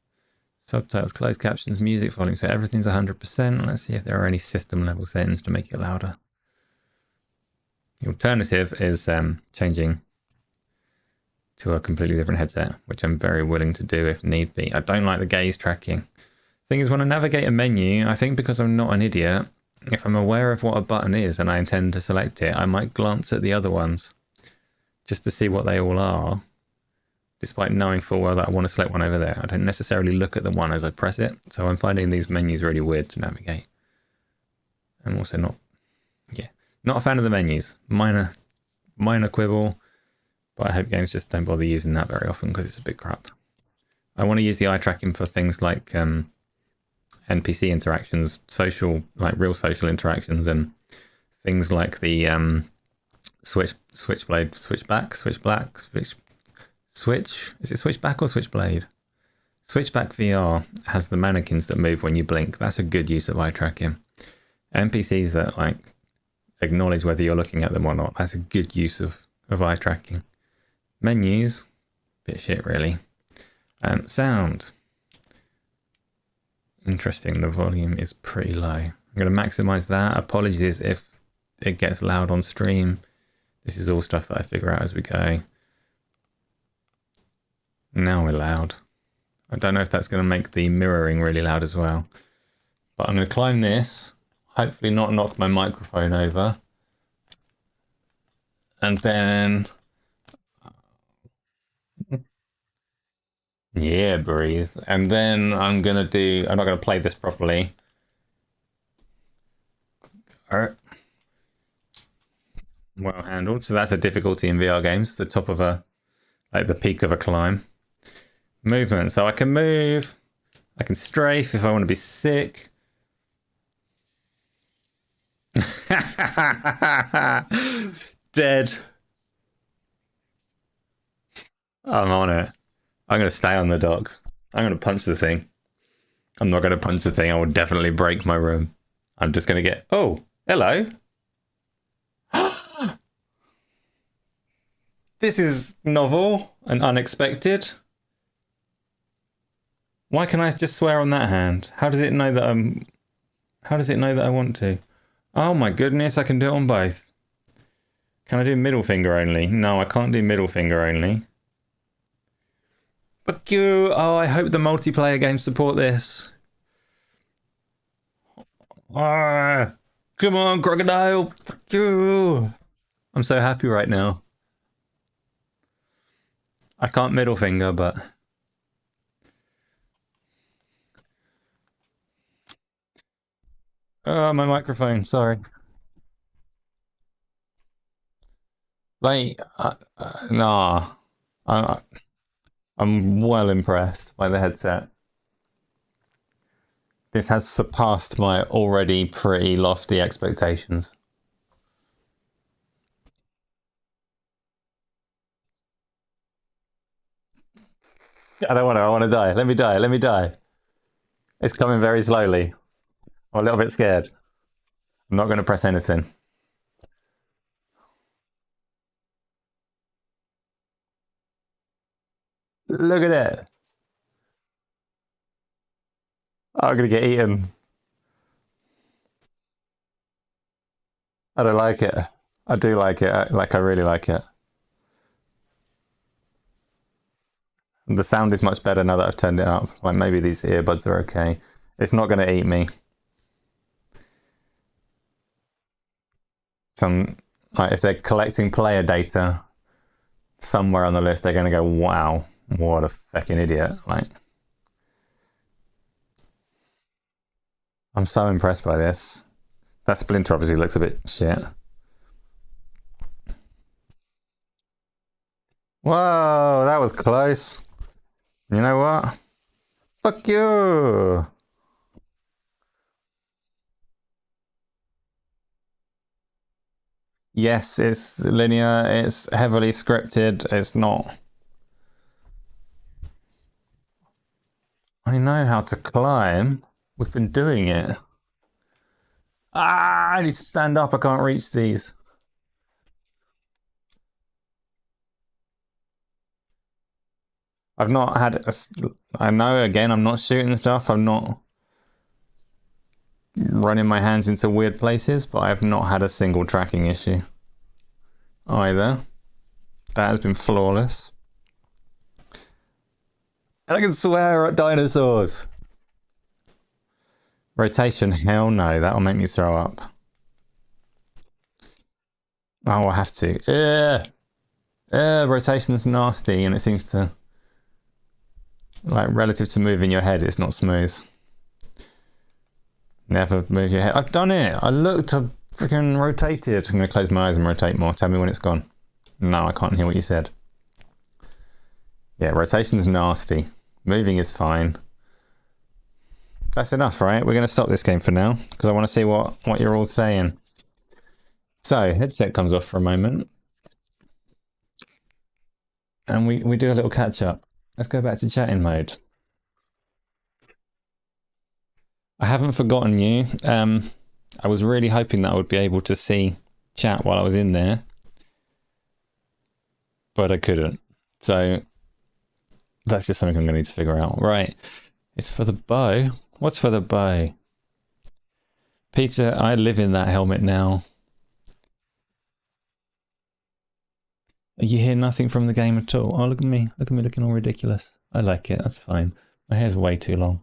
Subtitles, closed captions, music volume. So everything's 100%. Let's see if there are any system level settings to make it louder. The alternative is changing to a completely different headset, which I'm very willing to do if need be. I don't like the gaze tracking. Thing is, when I navigate a menu, I think because I'm not an idiot, if I'm aware of what a button is and I intend to select it, I might glance at the other ones just to see what they all are, despite knowing full well that I want to select one over there. I don't necessarily look at the one as I press it, so I'm finding these menus really weird to navigate. I'm also not a fan of the menus. Minor quibble, but I hope games just don't bother using that very often because it's a bit crap. I want to use the eye tracking for things like NPC interactions, social, like real social interactions, and things like the switchblade, switchback, switchblack, switch. Is it switchback or switchblade? Switchback VR has the mannequins that move when you blink. That's a good use of eye tracking. NPCs that like acknowledge whether you're looking at them or not. That's a good use of eye tracking. Menus, bit shit really. Sound. Interesting, the volume is pretty low. I'm going to maximize that. Apologies if it gets loud on stream. This is all stuff that I figure out as we go. Now we're loud. I don't know if that's going to make the mirroring really loud as well. But I'm going to climb this. Hopefully not knock my microphone over. And then... yeah, breathe. And then I'm not going to play this properly. Well handled. So that's a difficulty in VR games. The top of like the peak of a climb. Movement. So I can move. I can strafe if I want to be sick. Dead. I'm on it. I'm going to stay on the dock. I'm going to punch the thing. I'm not going to punch the thing. I will definitely break my room. I'm just going to get... Oh, hello. This is novel and unexpected. Why can I just swear on that hand? How does it know that I'm... How does it know that I want to? Oh my goodness, I can do it on both. Can I do middle finger only? No, I can't do middle finger only. Fuck you! Oh, I hope the multiplayer games support this. Ah, come on, crocodile! Fuck you! I'm so happy right now. I can't middle finger, but... Oh, my microphone, sorry. Like, nah. I'm well impressed by the headset. This has surpassed my already pretty lofty expectations. I want to die. Let me die, let me die. It's coming very slowly. I'm a little bit scared. I'm not going to press anything. Look at it. I'm going to get eaten. I don't like it. I do like it. I really like it. The sound is much better now that I've turned it up. Like maybe these earbuds are okay. It's not going to eat me. Like if they're collecting player data somewhere on the list, they're going to go, wow, what a fucking idiot. Like, I'm so impressed by this. That splinter obviously looks a bit shit. Whoa, that was close. You know what? Fuck you! Yes, it's linear, it's heavily scripted, it's not... I know how to climb. We've been doing it. Ah, I need to stand up, I can't reach these. I've not had... I know, again, I'm not shooting stuff, I'm not running my hands into weird places, but I've not had a single tracking issue either. That has been flawless. And I can swear at dinosaurs. Rotation, hell no, that'll make me throw up. Oh, I have to. Rotation's nasty, and it seems to... Like, relative to moving your head, it's not smooth. Never move your head. I've done it! I looked, I freaking rotated. I'm gonna close my eyes and rotate more. Tell me when it's gone. No, I can't hear what you said. Yeah, rotation's nasty. Moving is fine. That's enough, right? We're gonna stop this game for now, because I want to see what you're all saying. So, headset comes off for a moment. And we do a little catch up. Let's go back to chatting mode. I haven't forgotten you. I was really hoping that I would be able to see chat while I was in there, but I couldn't. So that's just something I'm going to need to figure out. Right. It's for the bow. What's for the bow? Peter, I live in that helmet now. You hear nothing from the game at all. Oh, look at me. Look at me looking all ridiculous. I like it. That's fine. My hair's way too long.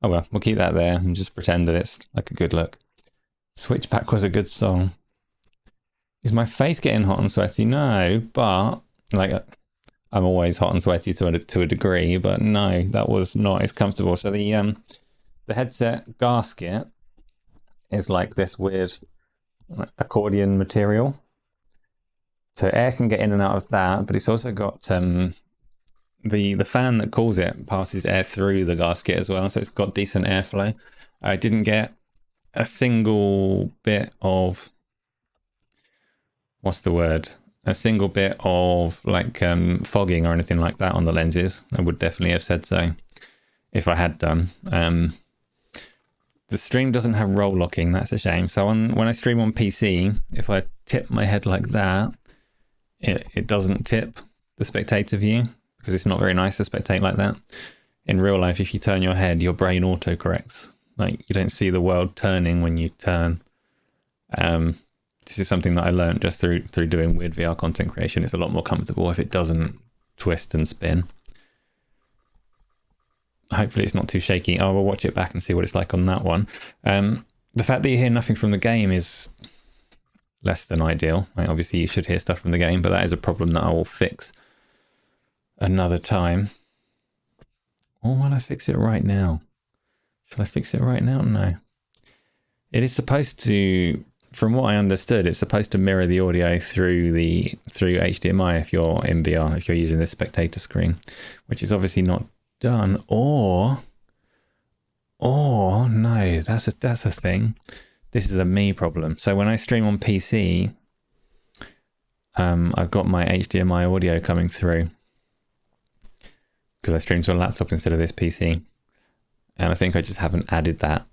Oh well, we'll keep that there and just pretend that it's like a good look. Switchback was a good song. Is my face getting hot and sweaty? No, but like I'm always hot and sweaty to a degree, but no, that was not as comfortable. So the headset gasket is like this weird accordion material. So air can get in and out of that, but it's also got the fan that cools it passes air through the gasket as well, so it's got decent airflow. I didn't get a single bit of, what's the word, a single bit of like fogging or anything like that on the lenses, I would definitely have said so if I had done. The stream doesn't have roll locking, that's a shame. So when I stream on PC, if I tip my head like that, it doesn't tip the spectator view because it's not very nice to spectate like that. In real life, if you turn your head, your brain autocorrects. Like you don't see the world turning when you turn. This is something that I learned just through doing weird VR content creation. It's a lot more comfortable if it doesn't twist and spin. Hopefully it's not too shaky. I will watch it back and see what it's like on that one. The fact that you hear nothing from the game is less than ideal. Like obviously you should hear stuff from the game, but that is a problem that I will fix another time. Or will I fix it right now? Shall I fix it right now? No. It is supposed to, from what I understood, it's supposed to mirror the audio through HDMI if you're in VR, if you're using this spectator screen, which is obviously not done. Or no, that's a thing. This is a me problem. So when I stream on PC, I've got my HDMI audio coming through because I stream to a laptop instead of this PC, and I think I just haven't added that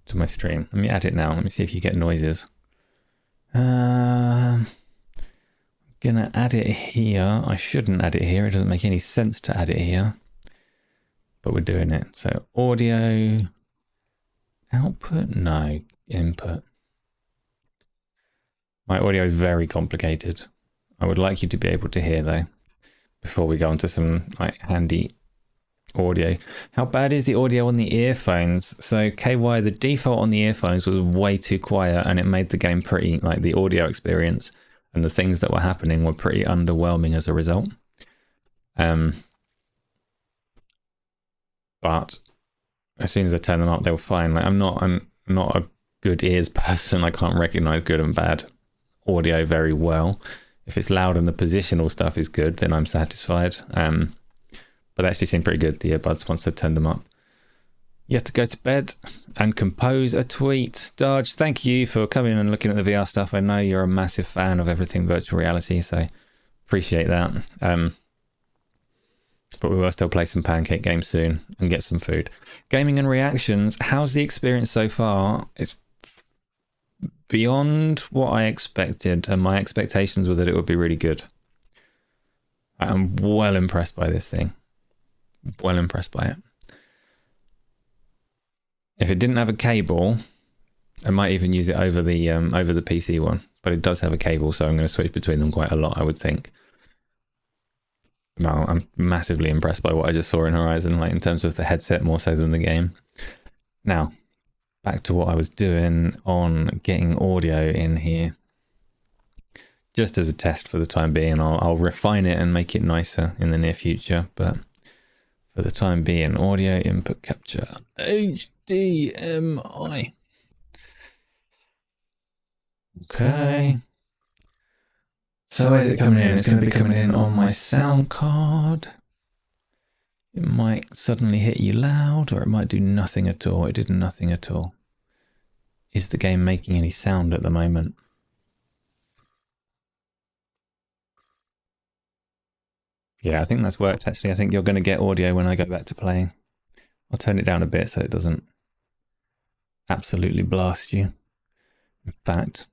to my stream. Let me add it now. Let me see if you get noises. Gonna add it here. I shouldn't add it here. It doesn't make any sense to add it here, but we're doing it. So audio output, no, input. My audio is very complicated. I would like you to be able to hear though, before we go on to some like handy audio. How bad is the audio on the earphones? So KY, the default on the earphones was way too quiet, and it made the game pretty, like the audio experience and the things that were happening were pretty underwhelming as a result. But as soon as I turned them up, they were fine. Like I'm not a good ears person. I can't recognize good and bad audio very well. If it's loud and the positional stuff is good, then I'm satisfied. But they actually seem pretty good, the earbuds, once I turned them up. You have to go to bed and compose a tweet. Darge, thank you for coming and looking at the VR stuff. I know you're a massive fan of everything virtual reality, so appreciate that. But we will still play some pancake games soon and get some food. Gaming and reactions. How's the experience so far? It's beyond what I expected, and my expectations were that it would be really good. I'm well impressed by this thing. Well impressed by it. If it didn't have a cable, I might even use it over the PC one, but it does have a cable, so I'm going to switch between them quite a lot, I would think. No, I'm massively impressed by what I just saw in Horizon, like in terms of the headset more so than the game. Now, back to what I was doing on getting audio in here. Just as a test for the time being, I'll refine it and make it nicer in the near future, but for the time being, audio input capture, HDMI. Okay. So where's it coming in? It's going to be coming in on my sound card. It might suddenly hit you loud, or it might do nothing at all. It did nothing at all. Is the game making any sound at the moment? Yeah, I think that's worked actually. I think you're going to get audio when I go back to playing. I'll turn it down a bit so it doesn't absolutely blast you. In fact,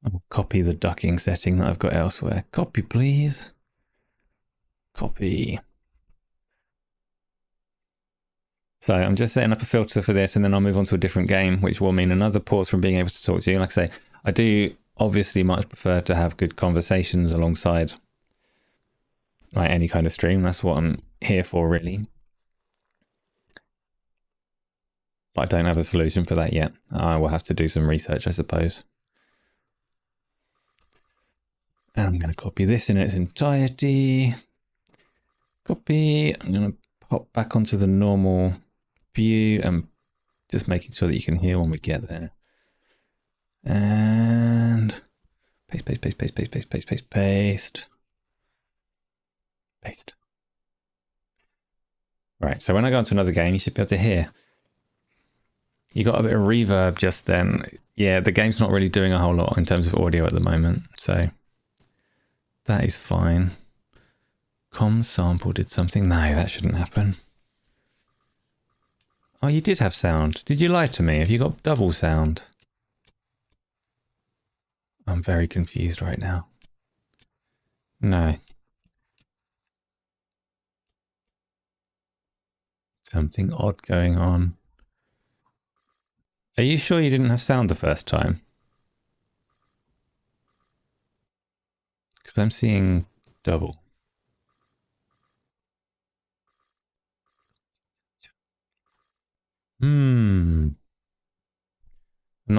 I'll copy the ducking setting that I've got elsewhere. Copy, please. Copy. So I'm just setting up a filter for this, and then I'll move on to a different game, which will mean another pause from being able to talk to you. Like I say, I do obviously much prefer to have good conversations alongside like any kind of stream. That's what I'm here for, really. But I don't have a solution for that yet. I will have to do some research, I suppose. And I'm going to copy this in its entirety. Copy. I'm going to pop back onto the normal view and just making sure that you can hear when we get there. And paste, paste, paste, paste, paste, paste, paste, paste, paste. Paste. Right, so when I go into another game, you should be able to hear. You got a bit of reverb just then. Yeah, the game's not really doing a whole lot in terms of audio at the moment, so that is fine. Com sample did something. No, that shouldn't happen. Oh, you did have sound. Did you lie to me? Have you got double sound? I'm very confused right now. No. Something odd going on. Are you sure you didn't have sound the first time? Because I'm seeing double.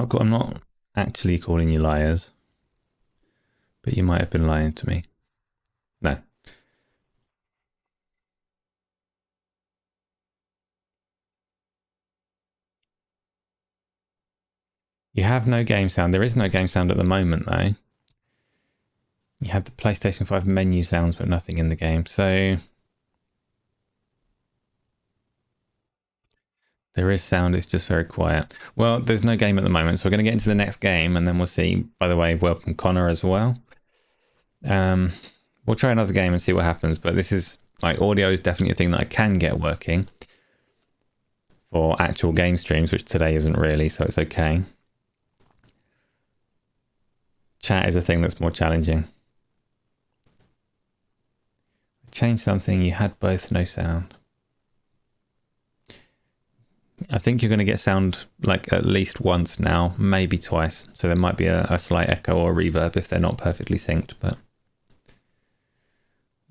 I'm not actually calling you liars. But you might have been lying to me. No. You have no game sound. There is no game sound at the moment, though. You have the PlayStation 5 menu sounds, but nothing in the game. So there is sound, it's just very quiet. Well, there's no game at the moment, so we're going to get into the next game, and then we'll see. By the way, welcome Connor as well. We'll try another game and see what happens, but this is, like, audio is definitely a thing that I can get working for actual game streams, which today isn't really, so it's okay. Chat is a thing that's more challenging. Change something, you had both, no sound. I think you're going to get sound like at least once now, maybe twice. So there might be a slight echo or reverb if they're not perfectly synced, but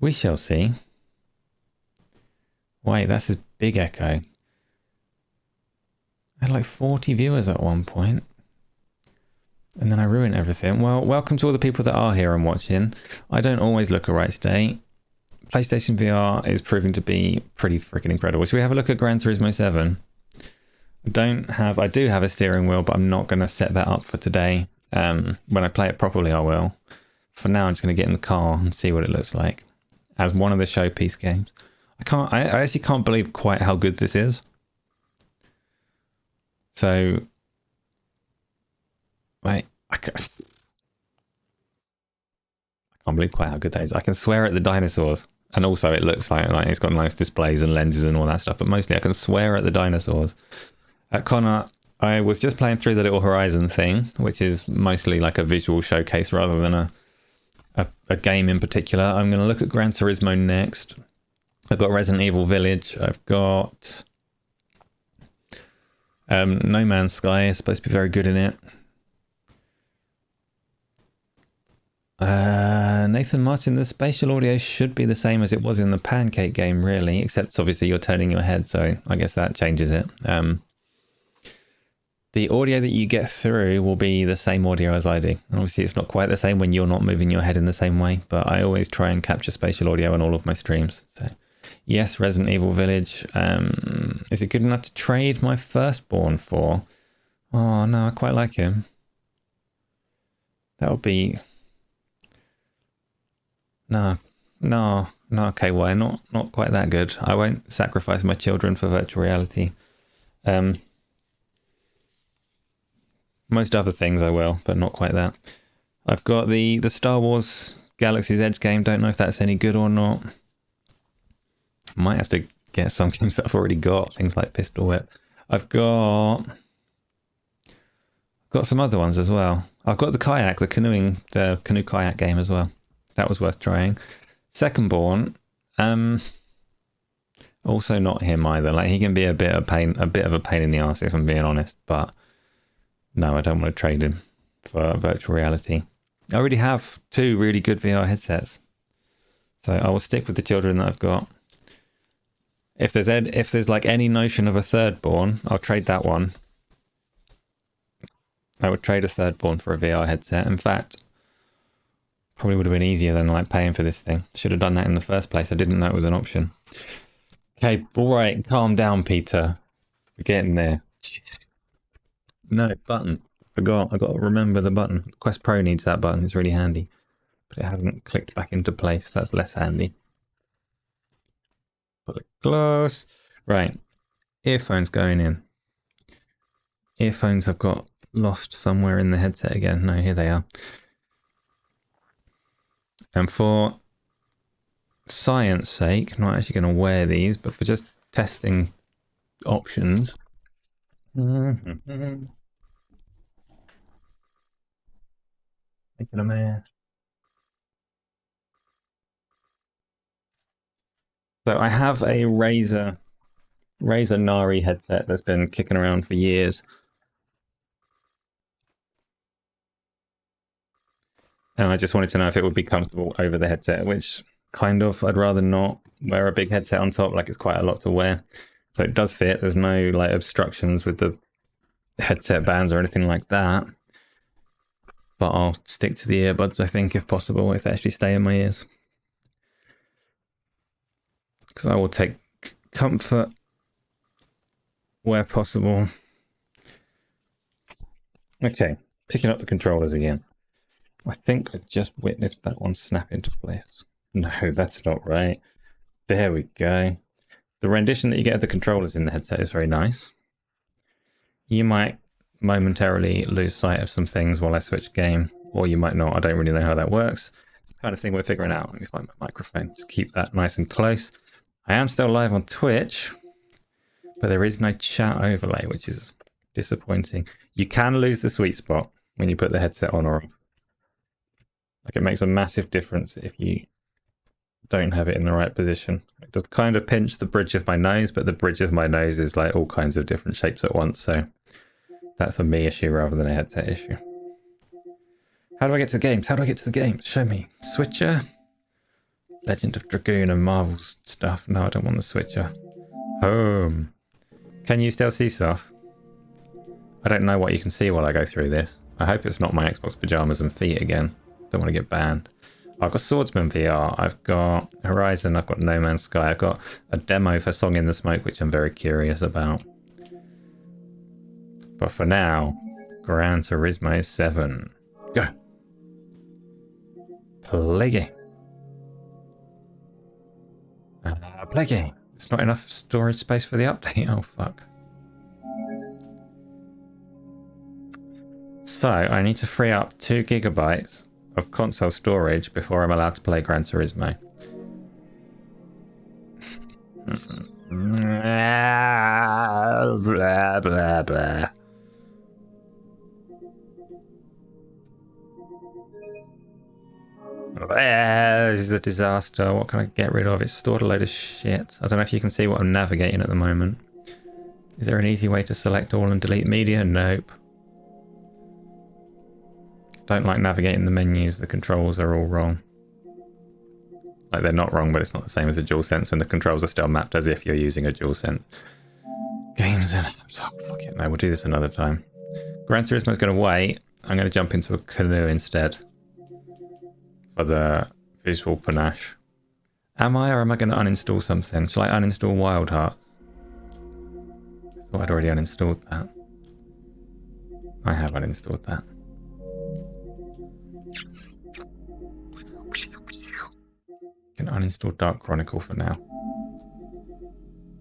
we shall see. Wait, that's a big echo. I had like 40 viewers at one point. And then I ruined everything. Well, welcome to all the people that are here and watching. I don't always look a right state. PlayStation VR is proving to be pretty freaking incredible. Should we have a look at Gran Turismo 7? I do have a steering wheel, but I'm not going to set that up for today. When I play it properly, I will. For now, I'm just going to get in the car and see what it looks like as one of the showpiece games. I actually can't believe quite how good this is. So, wait, I can't believe quite how good that is. I can swear at the dinosaurs. And also it looks like it's got nice displays and lenses and all that stuff. But mostly I can swear at the dinosaurs. Connor, I was just playing through the Little Horizon thing, which is mostly like a visual showcase rather than a game in particular. I'm going to look at Gran Turismo next. I've got Resident Evil Village. I've got No Man's Sky is supposed to be very good in it. Nathan Martin, the spatial audio should be the same as it was in the Pancake game, really, except obviously you're turning your head, so I guess that changes it. The audio that you get through will be the same audio as I do. Obviously, it's not quite the same when you're not moving your head in the same way, but I always try and capture spatial audio on all of my streams. So, yes, Resident Evil Village. Is it good enough to trade my firstborn for? Oh, no, I quite like him. That would be... No, KY, not quite that good. I won't sacrifice my children for virtual reality. Most other things I will, but not quite that. I've got the Star Wars Galaxy's Edge game. Don't know if that's any good or not. Might have to get some games that I've already got. Things like Pistol Whip. I've got some other ones as well. I've got the canoe kayak game as well. That was worth trying. Secondborn, also not him either. Like, he can be a bit of a pain in the arse if I'm being honest. But no, I don't want to trade him for virtual reality. I already have 2 really good VR headsets, so I will stick with the children that I've got. If there's like any notion of a thirdborn, I'll trade that one. I would trade a thirdborn for a VR headset. In fact, probably would have been easier than like paying for this thing. Should have done that in the first place. I didn't know it was an option. Okay, all right, calm down, Peter. We're getting there. No, button. Forgot. I got to remember the button. Quest Pro needs that button. It's really handy. But it hasn't clicked back into place. That's less handy. Put it close. Right. Earphones going in. earphones I've got lost somewhere in the headset again. No, here they are. And for science sake, I'm not actually going to wear these, but for just testing options. Making a mess. So I have a Razer Nari headset that's been kicking around for years. And I just wanted to know if it would be comfortable over the headset, which kind of, I'd rather not wear a big headset on top, like it's quite a lot to wear. So it does fit. There's no like obstructions with the headset bands or anything like that. But I'll stick to the earbuds, I think, if possible, if they actually stay in my ears. Because I will take comfort where possible. Okay, picking up the controllers again. I think I just witnessed that one snap into place. No, that's not right. There we go. The rendition that you get of the controllers in the headset is very nice. You might momentarily lose sight of some things while I switch game, or you might not. I don't really know how that works. It's the kind of thing we're figuring out. Let me find my microphone. Just keep that nice and close. I am still live on Twitch, but there is no chat overlay, which is disappointing. You can lose the sweet spot when you put the headset on or off. Like, it makes a massive difference if you don't have it in the right position. It does kind of pinch the bridge of my nose, but the bridge of my nose is like all kinds of different shapes at once, so that's a me issue rather than a headset issue. How do I get to the games? How do I get to the games? Show me. Switcher? Legend of Dragoon and Marvel stuff. No, I don't want the switcher. Home. Can you still see stuff? I don't know what you can see while I go through this. I hope it's not my Xbox pajamas and feet again. Don't want to get banned. I've got Swordsman VR. I've got Horizon. I've got No Man's Sky. I've got a demo for Song in the Smoke, which I'm very curious about. But for now, Gran Turismo 7. Go. Play game. Play game. It's not enough storage space for the update. Oh, fuck. So, I need to free up 2 gigabytes of console storage before I'm allowed to play Gran Turismo. Blah, blah, blah. This is a disaster. What can I get rid of? It's stored a load of shit. I don't know if you can see what I'm navigating at the moment. Is there an easy way to select all and delete media? Nope. Don't like navigating the menus. The controls are all wrong. Like, they're not wrong, but it's not the same as a DualSense, and the controls are still mapped as if you're using a DualSense. Games and apps. Oh, fuck it. No, we'll do this another time. Gran Turismo's going to wait. I'm going to jump into a canoe instead for the visual panache. Am I, or am I going to uninstall something? Shall I uninstall Wild Hearts? I thought I'd already uninstalled that. I have uninstalled that. Can uninstall Dark Chronicle for now.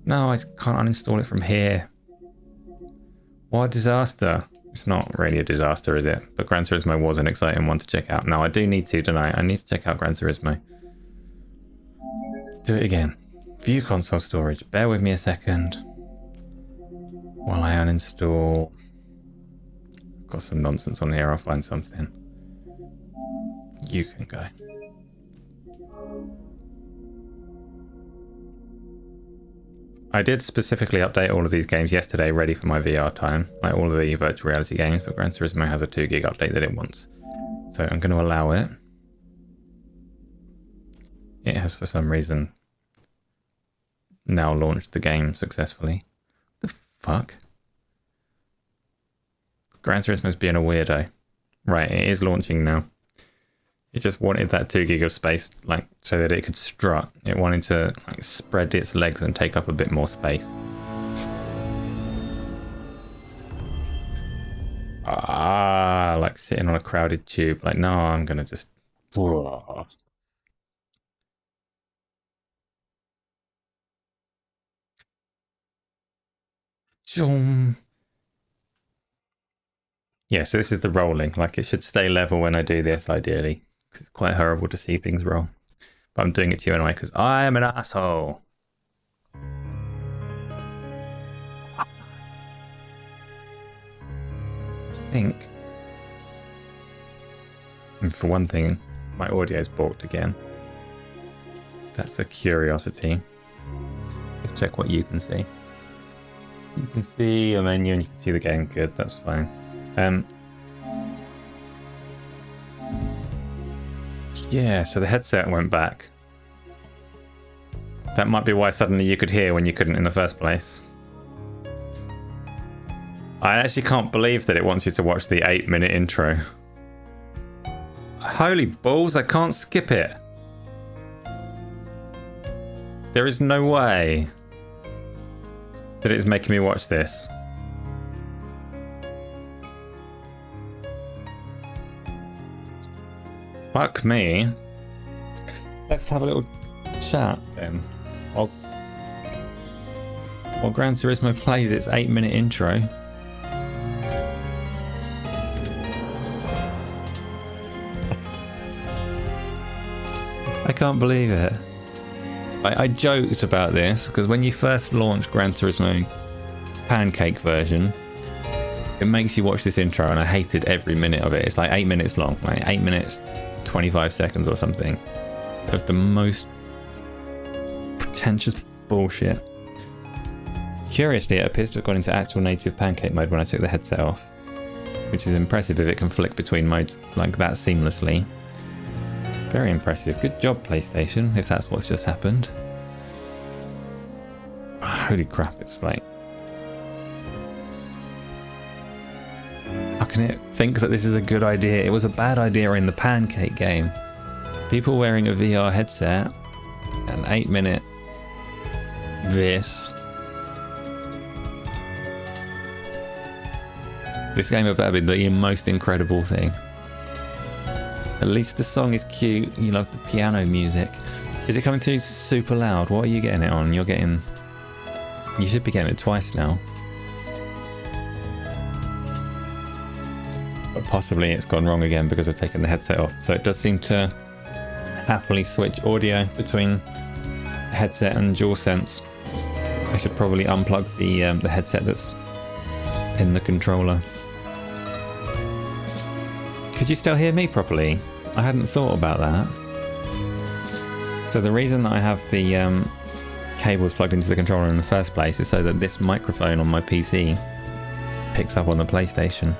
No, I can't uninstall it from here. What a disaster. It's not really a disaster, is it? But Gran Turismo was an exciting one to check out. Now, I do need to tonight. I need to check out Gran Turismo. Do it again. View console storage. Bear with me a second while I uninstall. I've got some nonsense on here. I'll find something. You can go. I did specifically update all of these games yesterday, ready for my VR time. Like all of the virtual reality games, but Gran Turismo has a 2 gig update that it wants. So I'm going to allow it. It has, for some reason, now launched the game successfully. The fuck? Gran Turismo's being a weirdo. Right, it is launching now. It just wanted that 2 gig of space, like, so that it could strut. It wanted to like spread its legs and take up a bit more space. Ah, like sitting on a crowded tube. Like, no, I'm gonna just. Jum. Yeah, so this is the rolling. Like, it should stay level when I do this, ideally. Because it's quite horrible to see things roll. But I'm doing it to you anyway, because I am an asshole. I think... And for one thing, my audio's balked again. That's a curiosity. Let's check what you can see. You can see a menu and you can see the game. Good, that's fine. Yeah, so the headset went back. That might be why suddenly you could hear when you couldn't in the first place. I actually can't believe that it wants you to watch the 8-minute intro. Holy balls, I can't skip it. There is no way that it's making me watch this. Fuck me. Let's have a little chat then. While Gran Turismo plays its 8-minute intro. I can't believe it. I joked about this because when you first launched Gran Turismo Pancake version, it makes you watch this intro, and I hated every minute of it. It's like 8 minutes long, like 8 minutes 25 seconds or something. It was the most pretentious bullshit. Curiously, it appears to have gone into actual native pancake mode when I took the headset off, which is impressive if it can flick between modes like that seamlessly. Very impressive. Good job, PlayStation, if that's what's just happened. Holy crap, it's like... How can it think that this is a good idea? It was a bad idea in the Pancake game. People wearing a VR headset, an 8-minute this. This game had better be the most incredible thing. At least the song is cute. You love the piano music. Is it coming through super loud? What are you getting it on? You're getting... You should be getting it twice now. But possibly it's gone wrong again because I've taken the headset off. So it does seem to happily switch audio between headset and DualSense. I should probably unplug the headset that's in the controller. Could you still hear me properly? I hadn't thought about that. So the reason that I have the cables plugged into the controller in the first place is so that this microphone on my PC picks up on the PlayStation.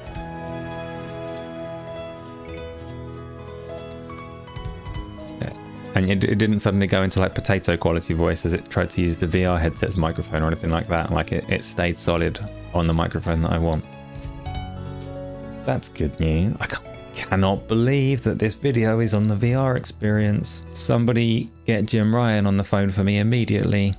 And it didn't suddenly go into like potato quality voice as it tried to use the VR headset's microphone or anything like that. Like it stayed solid on the microphone that I want. That's good news. I cannot believe that this video is on the VR experience. Somebody get Jim Ryan on the phone for me immediately.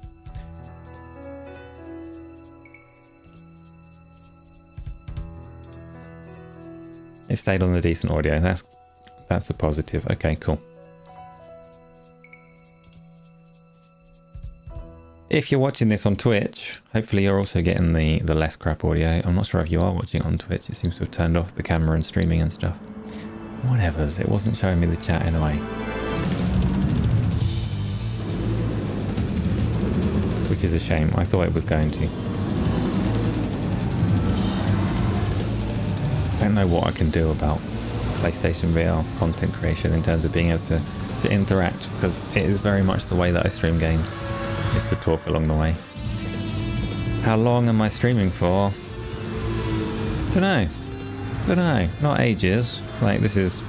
It stayed on the decent audio. That's a positive. Okay, cool. If you're watching this on Twitch, hopefully you're also getting the less crap audio. I'm not sure if you are watching it on Twitch. It seems to have turned off the camera and streaming and stuff. Whatevers, it wasn't showing me the chat anyway. Which is a shame. I thought it was going to. Don't know what I can do about PlayStation VR content creation in terms of being able to interact, because it is very much the way that I stream games. Is to talk along the way. How long am I streaming for? Dunno. Not ages. Like, this is...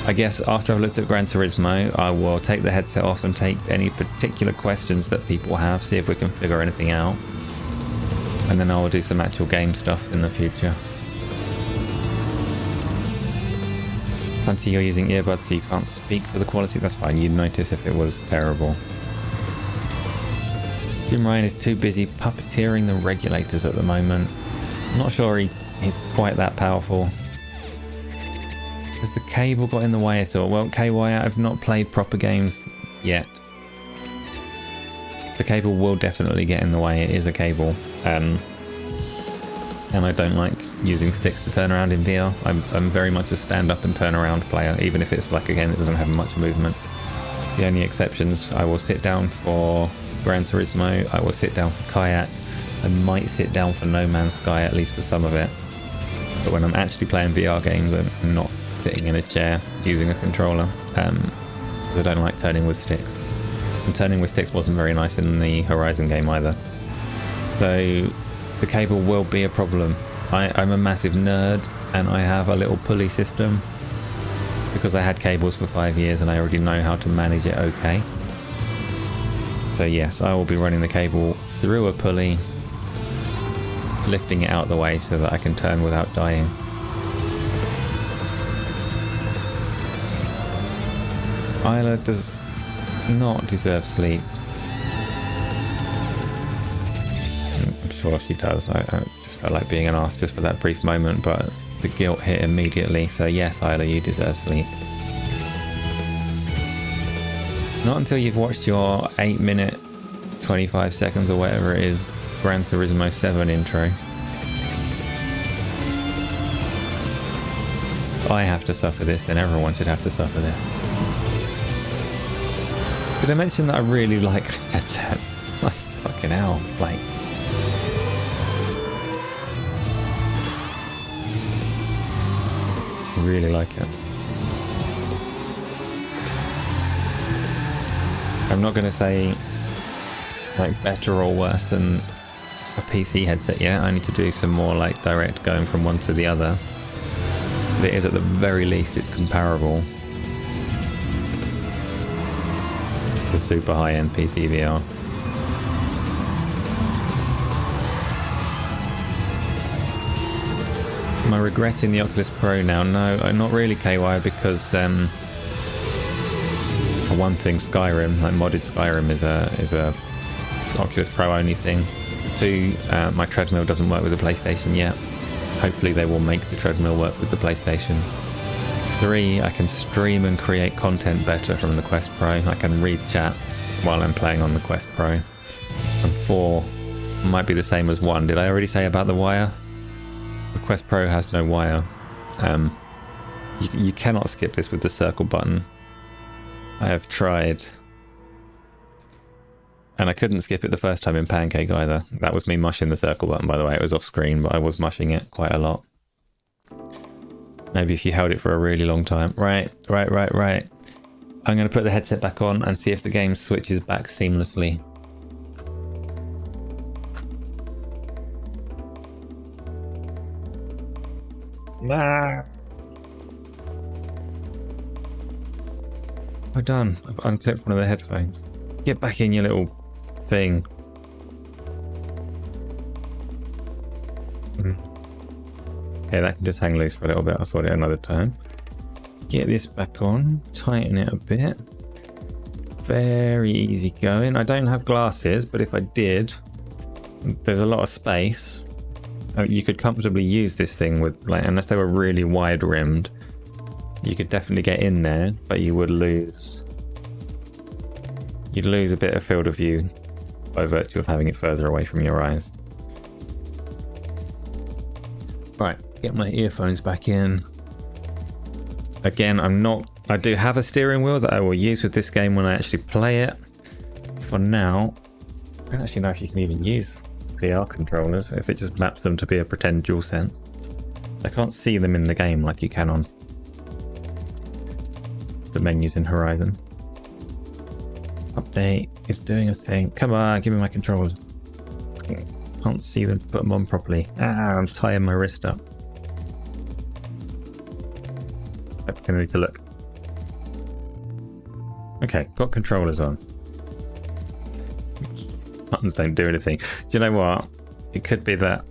I guess after I've looked at Gran Turismo, I will take the headset off and take any particular questions that people have, see if we can figure anything out. And then I will do some actual game stuff in the future. Fancy you're using earbuds so you can't speak for the quality. That's fine, you'd notice if it was terrible. Jim Ryan is too busy puppeteering the regulators at the moment. I'm not sure he's quite that powerful. Has the cable got in the way at all? Well, KY, I've not played proper games yet. The cable will definitely get in the way. It is a cable. and I don't like using sticks to turn around in VR. I'm very much a stand up and turn around player, even if it's like, again, it doesn't have much movement. The only exceptions, I will sit down for Gran Turismo, I will sit down for Kayak, I might sit down for No Man's Sky, at least for some of it. But when I'm actually playing VR games, I'm not sitting in a chair using a controller, because I don't like turning with sticks. And turning with sticks wasn't very nice in the Horizon game either. So the cable will be a problem. I'm a massive nerd, and I have a little pulley system because I had cables for 5 years and I already know how to manage it okay. So yes, I will be running the cable through a pulley, lifting it out of the way so that I can turn without dying. Isla does not deserve sleep. I'm sure she does. I just felt like being an arse just for that brief moment, but the guilt hit immediately. So yes, Isla, you deserve sleep. Not until you've watched your 8-minute, 25 seconds or whatever it is, Gran Turismo 7 intro. If I have to suffer this, then everyone should have to suffer this. Did I mention that I really like this headset? Like, fucking hell, like... I really like it. I'm not going to say like better or worse than a PC headset yet. I need to do some more like direct going from one to the other. But it is at the very least, it's comparable to super high-end PC VR. Am I regretting the Oculus Pro now? No, not really, KY, because for one thing, Skyrim, like modded Skyrim, is a Oculus Pro only thing. Two, my treadmill doesn't work with the PlayStation yet. Hopefully they will make the treadmill work with the PlayStation. 3, I can stream and create content better from the Quest Pro. I can read chat while I'm playing on the Quest Pro. And 4 might be the same as 1. Did I already say about the wire? The Quest Pro has no wire. You cannot skip this with the circle button. I have tried. And I couldn't skip it the first time in Pancake either. That was me mushing the circle button, by the way. It was off screen, but I was mushing it quite a lot. Maybe if you held it for a really long time. Right. I'm going to put the headset back on and see if the game switches back seamlessly. Nah. I've done. I've unclipped one of the headphones. Get back in your little thing. Okay, that can just hang loose for a little bit. I'll sort it another time. Get this back on. Tighten it a bit. Very easy going. I don't have glasses, but if I did, there's a lot of space. You could comfortably use this thing with, like, unless they were really wide rimmed, you could definitely get in there, but you would lose. You'd lose a bit of field of view by virtue of having it further away from your eyes. Right, get my earphones back in. Again, I do have a steering wheel that I will use with this game when I actually play it. For now, I don't actually know if you can even use VR controllers, if it just maps them to be a pretend DualSense. I can't see them in the game like you can on the menus in Horizon. Update is doing a thing. Come on, give me my controllers. Can't see them, put them on properly. I'm tying my wrist up. I'm gonna need to look. Okay, got controllers on. Buttons don't do anything. Do you know what? It could be that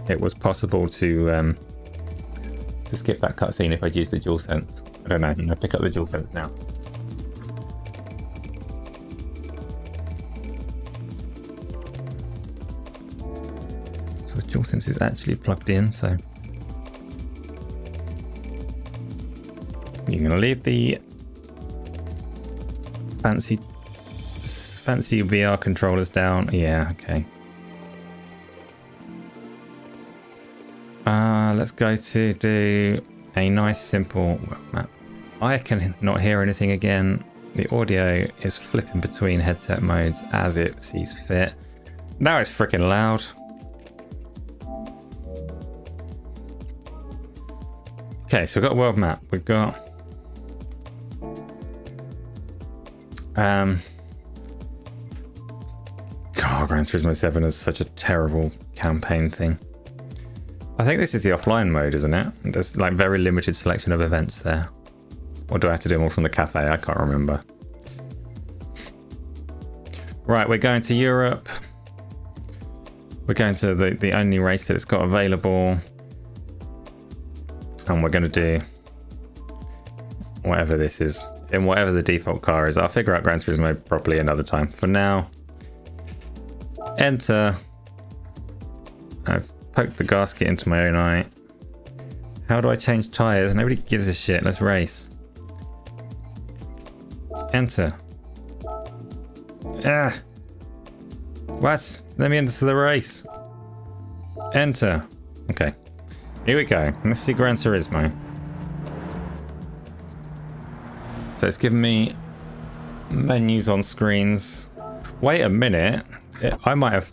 it was possible to skip that cutscene if I'd used the DualSense. I don't know. I'm gonna pick up the DualSense now. So the DualSense is actually plugged in, so you're gonna leave the fancy VR controllers down. Yeah, okay. Let's go to do a nice simple world map. I can not hear anything again. The audio is flipping between headset modes as it sees fit. Now it's freaking loud. Okay, so we've got a world map. We've got God, Gran Turismo 7 is such a terrible campaign thing. I think this is the offline mode, isn't it? There's like very limited selection of events there. Or do I have to do them all from the cafe? I can't remember. Right, we're going to Europe. We're going to the only race that it's got available. And we're going to do whatever this is. In whatever the default car is. I'll figure out Gran Turismo properly another time. For now, enter. I've poked the gasket into my own eye. How do I change tyres? Nobody gives a shit. Let's race. Enter. Ah. What? Let me into the race. Enter. Okay. Here we go. Let's see Gran Turismo. So it's giving me menus on screens. Wait a minute. I might have...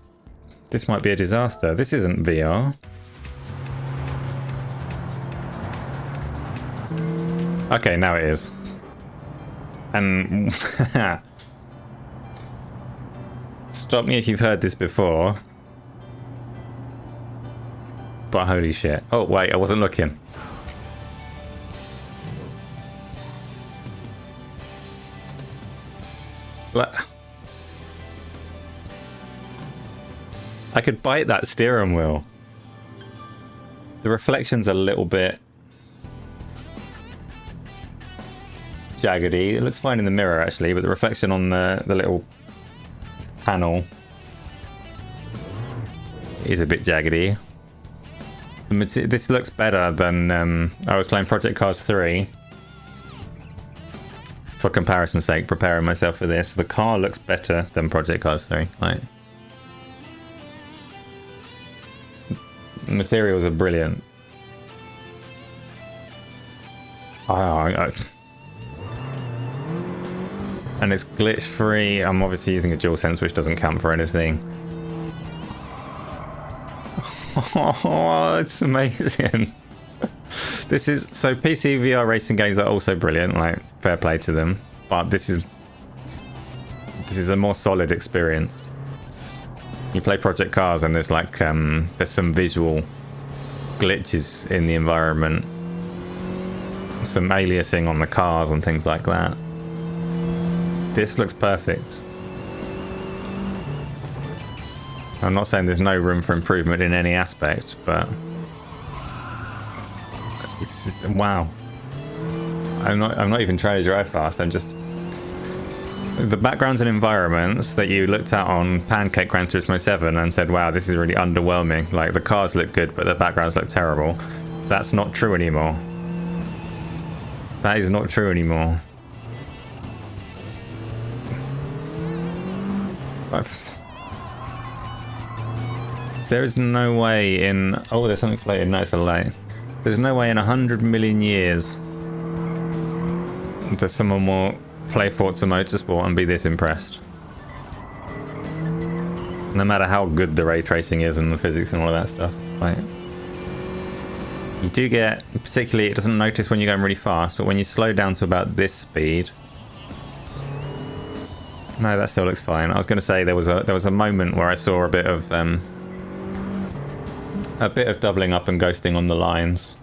This might be a disaster. This isn't VR. Okay, now it is. And... Stop me if you've heard this before. But holy shit. Oh, wait, I wasn't looking. I could bite that steering wheel. The reflection's a little bit jaggedy. It looks fine in the mirror actually, but the reflection on the little panel is a bit jaggedy. This looks better than I was playing Project Cars 3. For comparison's sake, preparing myself for this. The car looks better than Project Cars 3. Like, the materials are brilliant. And it's glitch free. I'm obviously using a DualSense, which doesn't count for anything. Oh, it's amazing. This is so PC VR racing games are also brilliant, like fair play to them, but this is a more solid experience. You play Project Cars and there's like there's some visual glitches in the environment, some aliasing on the cars and things like that. This looks perfect. I'm not saying there's no room for improvement in any aspect, but it's just, wow. I'm not even trying to drive fast. I'm just the backgrounds and environments that you looked at on Pancake Gran Turismo 7 and said, wow, this is really underwhelming. Like the cars look good, but the backgrounds look terrible. That's not true anymore. That is not true anymore. There is no way in... Oh, there's something floating. No, it's a light. There's no way in 100 million years that someone will play Forza Motorsport and be this impressed. No matter how good the ray tracing is and the physics and all of that stuff. Like, you do get... Particularly, it doesn't notice when you're going really fast, but when you slow down to about this speed... No, that still looks fine. I was going to say there was a moment where I saw a bit of doubling up and ghosting on the lines,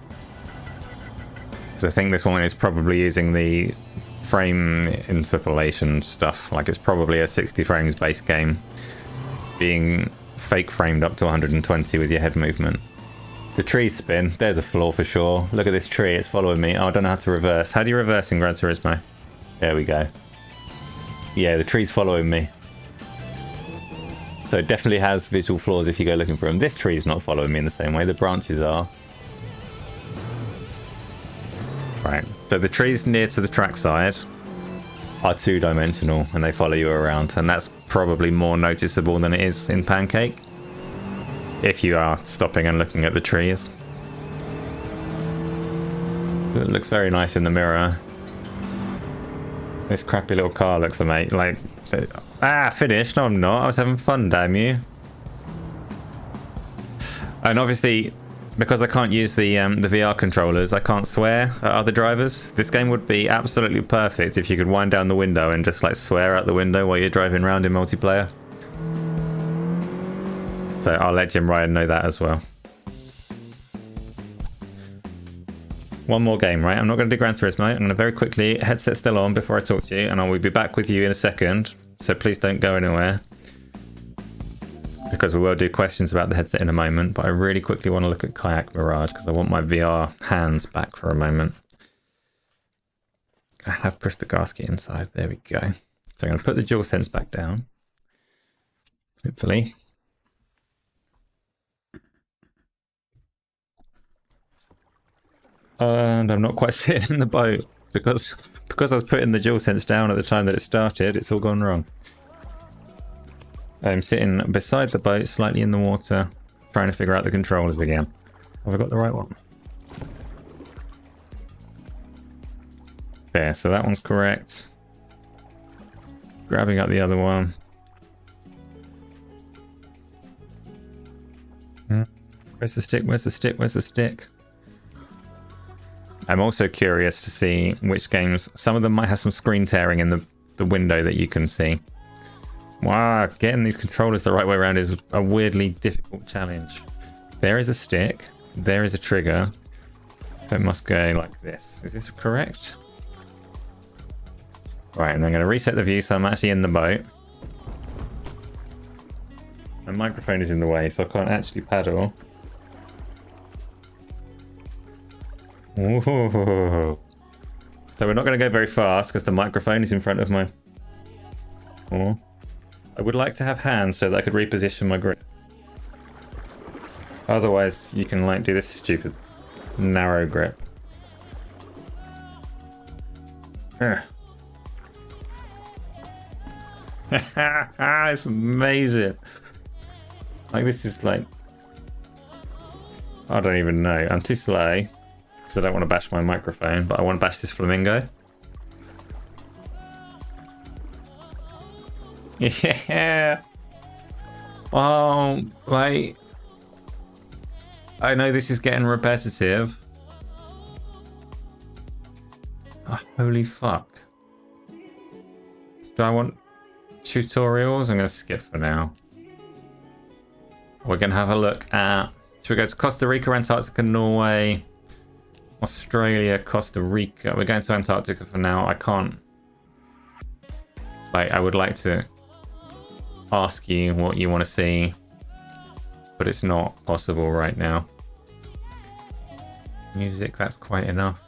because I think this one is probably using the frame interpolation stuff. Like it's probably a 60 frames base game being fake framed up to 120 with your head movement. The trees spin. There's a flaw for sure. Look at this tree. It's following me. Oh, I don't know how to reverse. How do you reverse in Gran Turismo? There we go. Yeah, the tree's following me. So it definitely has visual flaws if you go looking for them. This tree is not following me in the same way. The branches are. Right. So the trees near to the trackside are two-dimensional and they follow you around. And that's probably more noticeable than it is in Pancake, if you are stopping and looking at the trees. It looks very nice in the mirror. This crappy little car looks amazing. Like, finished? No, I'm not. I was having fun, damn you. And obviously, because I can't use the VR controllers, I can't swear at other drivers. This game would be absolutely perfect if you could wind down the window and just like swear out the window while you're driving around in multiplayer. So I'll let Jim Ryan know that as well. One more game, right? I'm not going to do Gran Turismo. I'm going to very quickly, headset still on before I talk to you, and I will be back with you in a second. So please don't go anywhere, because we will do questions about the headset in a moment. But I really quickly want to look at Kayak Mirage because I want my VR hands back for a moment. I have pushed the gasket inside. There we go. So I'm going to put the DualSense back down. Hopefully. And I'm not quite sitting in the boat because I was putting the DualSense down at the time that it started. It's all gone wrong. I'm sitting beside the boat, slightly in the water, trying to figure out the controllers again. Have I got the right one? There, so that one's correct. Grabbing up the other one. Where's the stick? Where's the stick? Where's the stick? I'm also curious to see which games... Some of them might have some screen tearing in the window that you can see. Wow, getting these controllers the right way around is a weirdly difficult challenge. There is a stick. There is a trigger. So it must go like this. Is this correct? Right, and I'm going to reset the view so I'm actually in the boat. My microphone is in the way, so I can't actually paddle. Whoa. So we're not going to go very fast because the microphone is in front of my... Oh. I would like to have hands so that I could reposition my grip. Otherwise, you can like do this stupid narrow grip. It's amazing. Like, this is like... I don't even know. I'm too slow. Because I don't want to bash my microphone, but I want to bash this flamingo. Yeah. Oh, like... I know this is getting repetitive. Oh, holy fuck. Do I want tutorials? I'm going to skip for now. We're going to have a look at... Should we go to Costa Rica, Antarctica, Norway... Australia, Costa Rica. We're going to Antarctica for now. I can't... Like, I would like to ask you what you want to see, but it's not possible right now. Music, that's quite enough.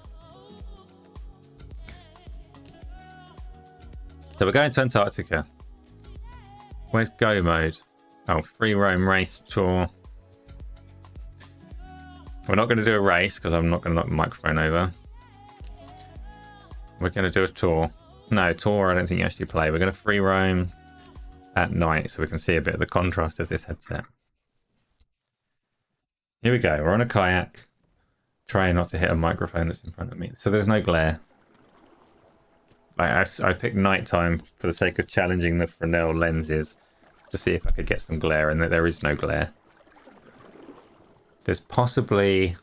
So we're going to Antarctica. Where's go mode? Oh, free roam race tour. We're not going to do a race because I'm not going to knock the microphone over. We're going to do a tour. No, tour I don't think you actually play. We're going to free roam at night so we can see a bit of the contrast of this headset. Here we go. We're on a kayak. Trying not to hit a microphone that's in front of me. So there's no glare. I picked nighttime for the sake of challenging the Fresnel lenses to see if I could get some glare, and that there is no glare. There's possibly,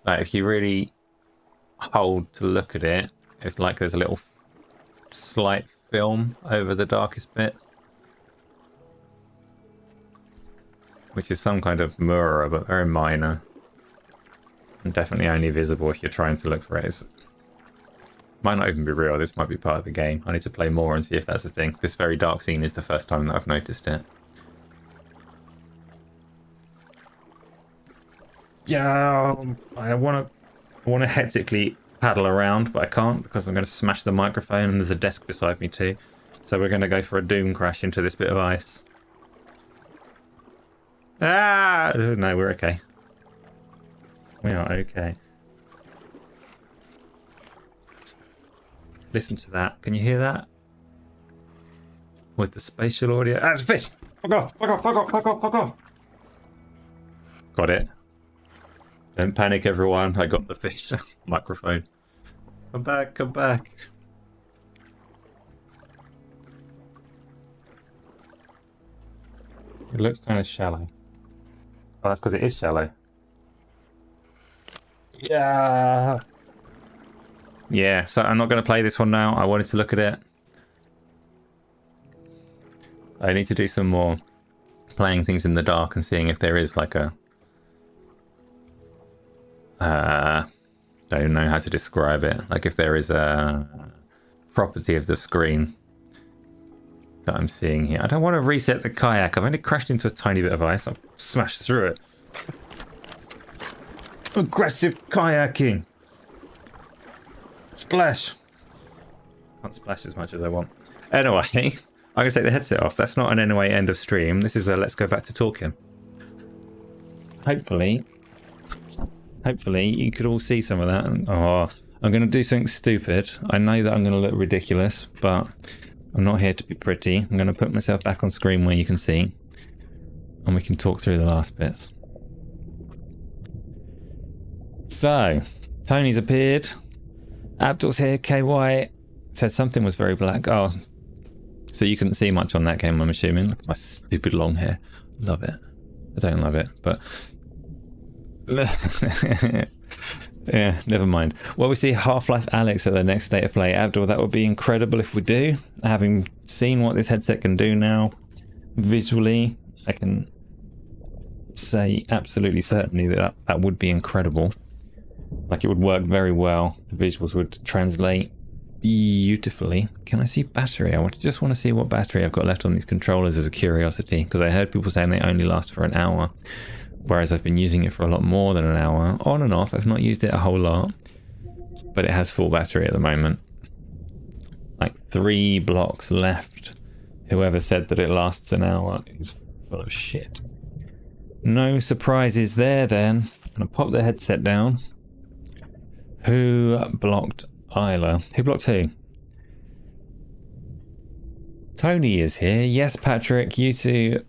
like, if you really hold to look at it, it's like there's a little slight film over the darkest bits, which is some kind of mirror, but very minor, and definitely only visible if you're trying to look for it. It might not even be real. This might be part of the game. I need to play more and see if that's a thing. This very dark scene is the first time that I've noticed it. Yeah, I want to hectically paddle around, but I can't because I'm going to smash the microphone and there's a desk beside me too. So we're going to go for a doom crash into this bit of ice. Ah! No, we're okay. We are okay. Listen to that. Can you hear that? With the spatial audio. Ah, it's a fish! Fuck off! Fuck off! Fuck off! Fuck off! Fuck off! Got it. Don't panic, everyone. I got the fish microphone. Come back, come back. It looks kind of shallow. Oh, that's because it is shallow. Yeah. Yeah, so I'm not going to play this one now. I wanted to look at it. I need to do some more playing things in the dark and seeing if there is like a... I don't know how to describe it. Like if there is a property of the screen that I'm seeing here. I don't want to reset the kayak. I've only crashed into a tiny bit of ice. I've smashed through it. Aggressive kayaking. Splash. Can't splash as much as I want. Anyway, I'm going to take the headset off. That's not an anyway end of stream. This is a let's go back to talking. Hopefully you could all see some of that. Oh, I'm going to do something stupid. I know that I'm going to look ridiculous, but I'm not here to be pretty. I'm going to put myself back on screen where you can see, and we can talk through the last bits. So, Tony's appeared. Abdul's here. KY said something was very black. Oh, so you couldn't see much on that game, I'm assuming. Look at my stupid long hair. Love it. I don't love it, but... yeah, never mind. Well, we see Half-Life Alyx at the next State of Play. Abdul, that would be incredible if we do. Having seen what this headset can do now, visually, I can say absolutely certainly that that would be incredible. Like, it would work very well. The visuals would translate beautifully. Can I see battery? I just want to see what battery I've got left on these controllers as a curiosity, because I heard people saying they only last for an hour. Whereas I've been using it for a lot more than an hour. On and off, I've not used it a whole lot. But it has full battery at the moment. Like 3 blocks left. Whoever said that it lasts an hour is full of shit. No surprises there then. I'm going to pop the headset down. Who blocked Isla? Who blocked who? Tony is here. Yes, Patrick, you two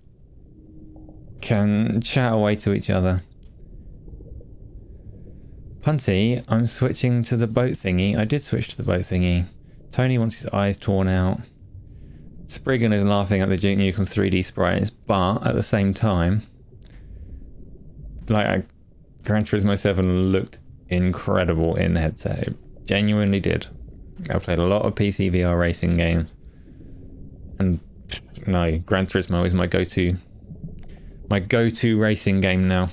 can chat away to each other. Punty, I'm switching to the boat thingy. I did switch to the boat thingy. Tony wants his eyes torn out. Spriggan is laughing at the Duke Nukem 3D sprites, but at the same time, like, Gran Turismo 7 looked incredible in the headset. It genuinely did. I played a lot of PC VR racing games, and no, Gran Turismo is my go-to racing game now.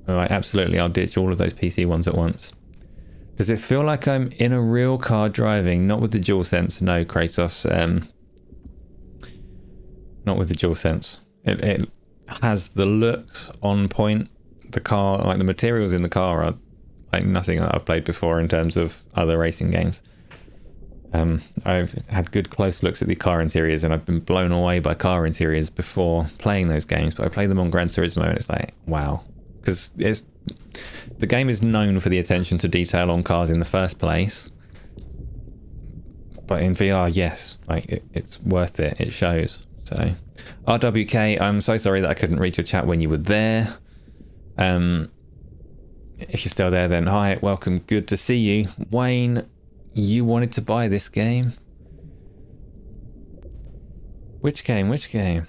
Like, absolutely, I'll ditch all of those PC ones at once. Does it feel like I'm in a real car driving? Not with the DualSense, no, Kratos. Not with the DualSense. It has the looks on point. The car, like the materials in the car, are like nothing that I've played before in terms of other racing games. I've had good close looks at the car interiors, and I've been blown away by car interiors before playing those games, but I played them on Gran Turismo and it's like, wow. Because the game is known for the attention to detail on cars in the first place. But in VR, yes, like it's worth it. It shows. So, RWK, I'm so sorry that I couldn't read your chat when you were there. If you're still there, then hi, welcome, good to see you. Wayne, you wanted to buy this game? Which game? Which game?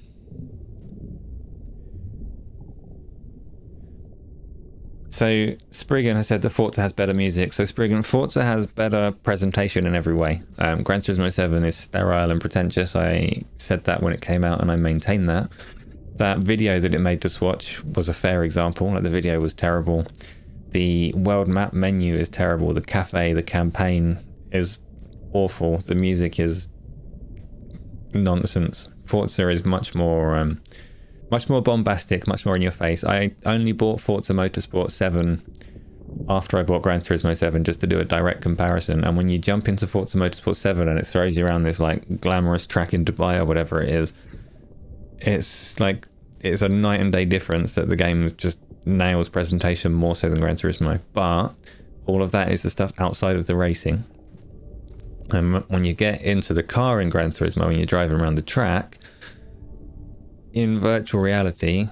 So Spriggan has said the Forza has better music. So Spriggan, Forza has better presentation in every way. Gran Turismo 7 is sterile and pretentious. I said that when it came out, and I maintain that. That video that it made us watch was a fair example. Like, the video was terrible. The world map menu is terrible. The cafe, the campaign is awful. The music is nonsense. Forza is much more bombastic, much more in your face. I only bought Forza Motorsport 7 after I bought Gran Turismo 7 just to do a direct comparison. And when you jump into Forza Motorsport 7 and it throws you around this like glamorous track in Dubai or whatever it is, it's like, it's a night and day difference that the game just nails presentation more so than Gran Turismo. But all of that is the stuff outside of the racing. And when you get into the car in Gran Turismo, when you're driving around the track, in virtual reality,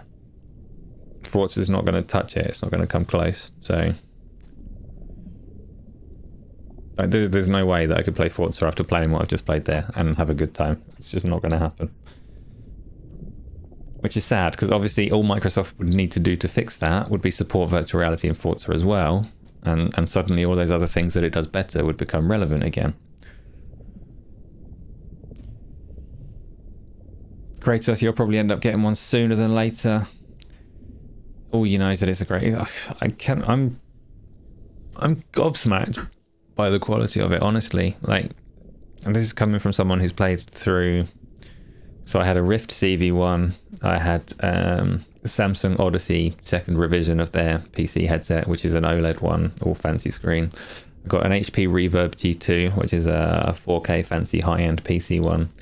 Forza's not going to touch it. It's not going to come close. So like, there's no way that I could play Forza after playing what I've just played there and have a good time. It's just not going to happen. Which is sad, because obviously all Microsoft would need to do to fix that would be support virtual reality in Forza as well. And suddenly all those other things that it does better would become relevant again. Kratos, you'll probably end up getting one sooner than later. All you know is that it's a great... I'm gobsmacked by the quality of it, honestly. Like, and this is coming from someone who's played through... So I had a Rift CV1, I had Samsung Odyssey second revision of their PC headset, which is an OLED one, all fancy screen. I got an HP Reverb G2, which is a 4K fancy high-end PC one.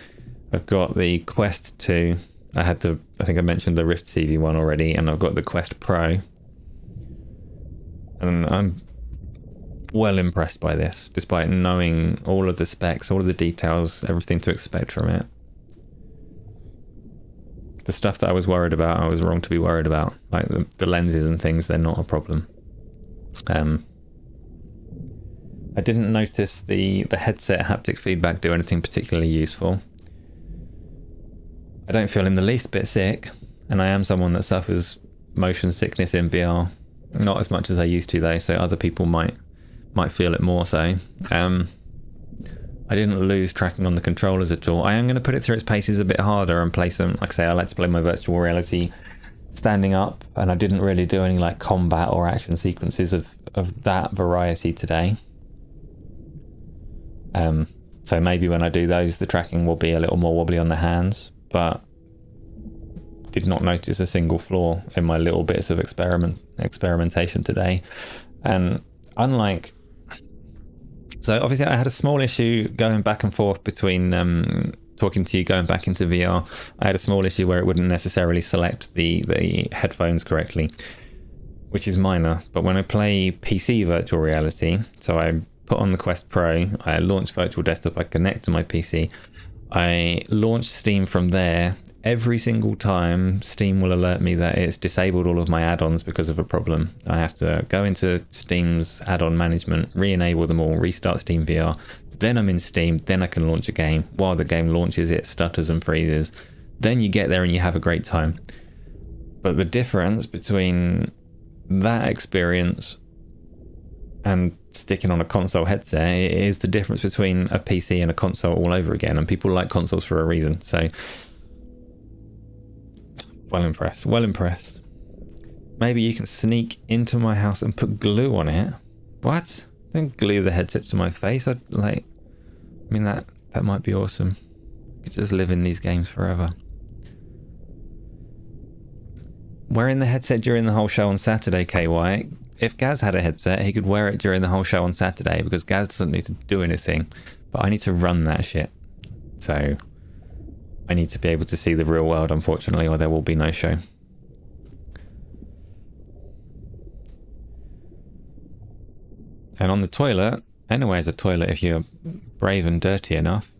I've got the Quest 2. I think I mentioned the Rift CV1 already, and I've got the Quest Pro. And I'm well impressed by this, despite knowing all of the specs, all of the details, everything to expect from it. The stuff that I was worried about, I was wrong to be worried about. Like the lenses and things, they're not a problem. I didn't notice the headset haptic feedback do anything particularly useful. I don't feel in the least bit sick, and I am someone that suffers motion sickness in VR. Not as much as I used to though, so other people might feel it more so. I didn't lose tracking on the controllers at all. I am going to put it through its paces a bit harder and play some, like I say, I like to play my virtual reality standing up, and I didn't really do any like combat or action sequences of that variety today. So maybe when I do those, the tracking will be a little more wobbly on the hands, but did not notice a single flaw in my little bits of experimentation today. And unlike... So obviously I had a small issue going back and forth between talking to you going back into VR. I had a small issue where it wouldn't necessarily select the headphones correctly, which is minor. But when I play PC virtual reality, so I put on the Quest Pro, I launch Virtual Desktop, I connect to my PC, I launch Steam from there. Every single time Steam will alert me that it's disabled all of my add-ons because of a problem. I have to go into Steam's add-on management, re-enable them all, restart Steam VR, then I'm in Steam, then I can launch a game. While the game launches, it stutters and freezes. Then you get there and you have a great time. But the difference between that experience and sticking on a console headset is the difference between a PC and a console all over again, and people like consoles for a reason. So well impressed. Maybe you can sneak into my house and put glue on it. What? Don't glue the headset to my face. That might be awesome. I could just live in these games forever. Wearing the headset during the whole show on Saturday, KY. If Gaz had a headset, he could wear it during the whole show on Saturday, because Gaz doesn't need to do anything. But I need to run that shit. So I need to be able to see the real world, unfortunately, or there will be no show. And on the toilet, anywhere's a toilet if you're brave and dirty enough.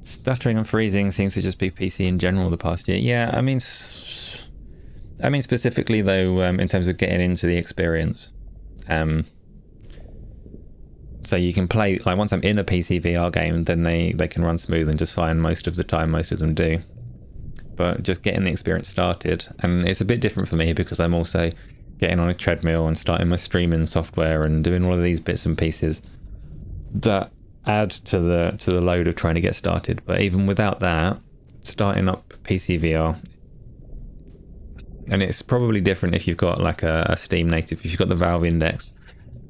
Stuttering and freezing seems to just be PC in general the past year. Yeah, I mean specifically though, in terms of getting into the experience. So you can play, like once I'm in a PC VR game, then they can run smooth and just fine most of the time, most of them do. But just getting the experience started, and it's a bit different for me because I'm also getting on a treadmill and starting my streaming software and doing all of these bits and pieces that add to the load of trying to get started. But even without that, starting up PC VR, and it's probably different if you've got like a Steam native, if you've got the Valve Index,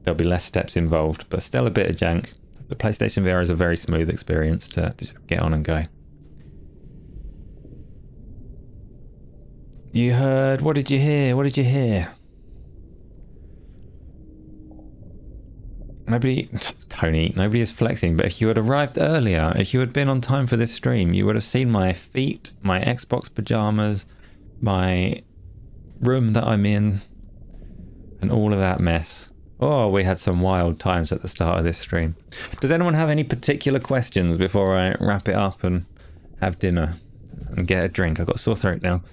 there'll be less steps involved, but still a bit of jank. The PlayStation VR is a very smooth experience to just get on and go. You heard, what did you hear? What did you hear? Nobody is flexing, but if you had arrived earlier, if you had been on time for this stream, you would have seen my feet, my Xbox pajamas, my room that I'm in, and all of that mess. Oh, we had some wild times at the start of this stream. Does anyone have any particular questions before I wrap it up and have dinner and get a drink? I've got a sore throat now.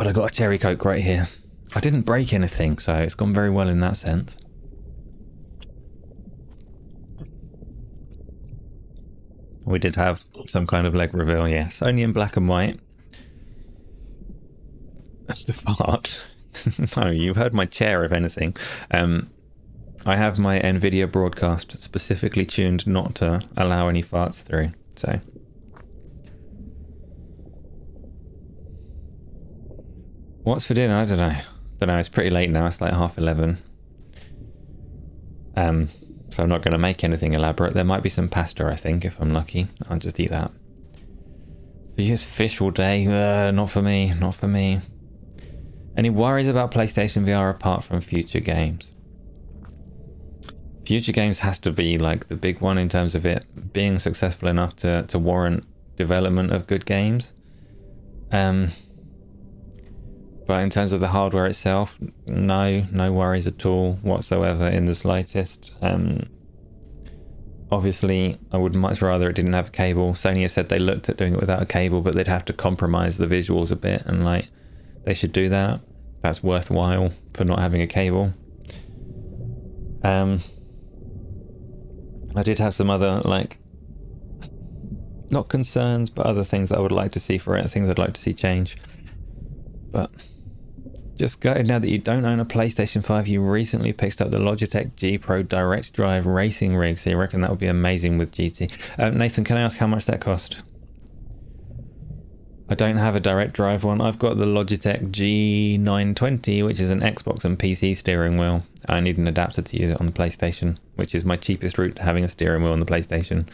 But I got a cherry coke right here. I didn't break anything, so it's gone very well in that sense. We did have some kind of leg reveal, yes. Only in black and white. That's the fart. No, you've heard my chair, if anything. I have my NVIDIA broadcast specifically tuned not to allow any farts through, so... What's for dinner? I don't know. It's pretty late now. It's like 11:30. So I'm not going to make anything elaborate. There might be some pasta, I think, if I'm lucky. I'll just eat that. For you, it's fish all day. Not for me. Not for me. Any worries about PlayStation VR apart from future games? Future games has to be like the big one in terms of it being successful enough to warrant development of good games. But in terms of the hardware itself, no worries at all whatsoever in the slightest. Obviously, I would much rather it didn't have a cable. Sony has said they looked at doing it without a cable, but they'd have to compromise the visuals a bit, and like they should do that. That's worthwhile for not having a cable. I did have some other, like, not concerns, but other things that I would like to see for it, things I'd like to see change. But just gutted now that you don't own a PlayStation 5. You recently picked up the Logitech G Pro Direct Drive racing rig, so you reckon that would be amazing with GT. Nathan, can I ask how much that cost? I don't have a direct drive one. I've got the Logitech G920, which is an Xbox and PC steering wheel. I need an adapter to use it on the PlayStation, which is my cheapest route to having a steering wheel on the PlayStation.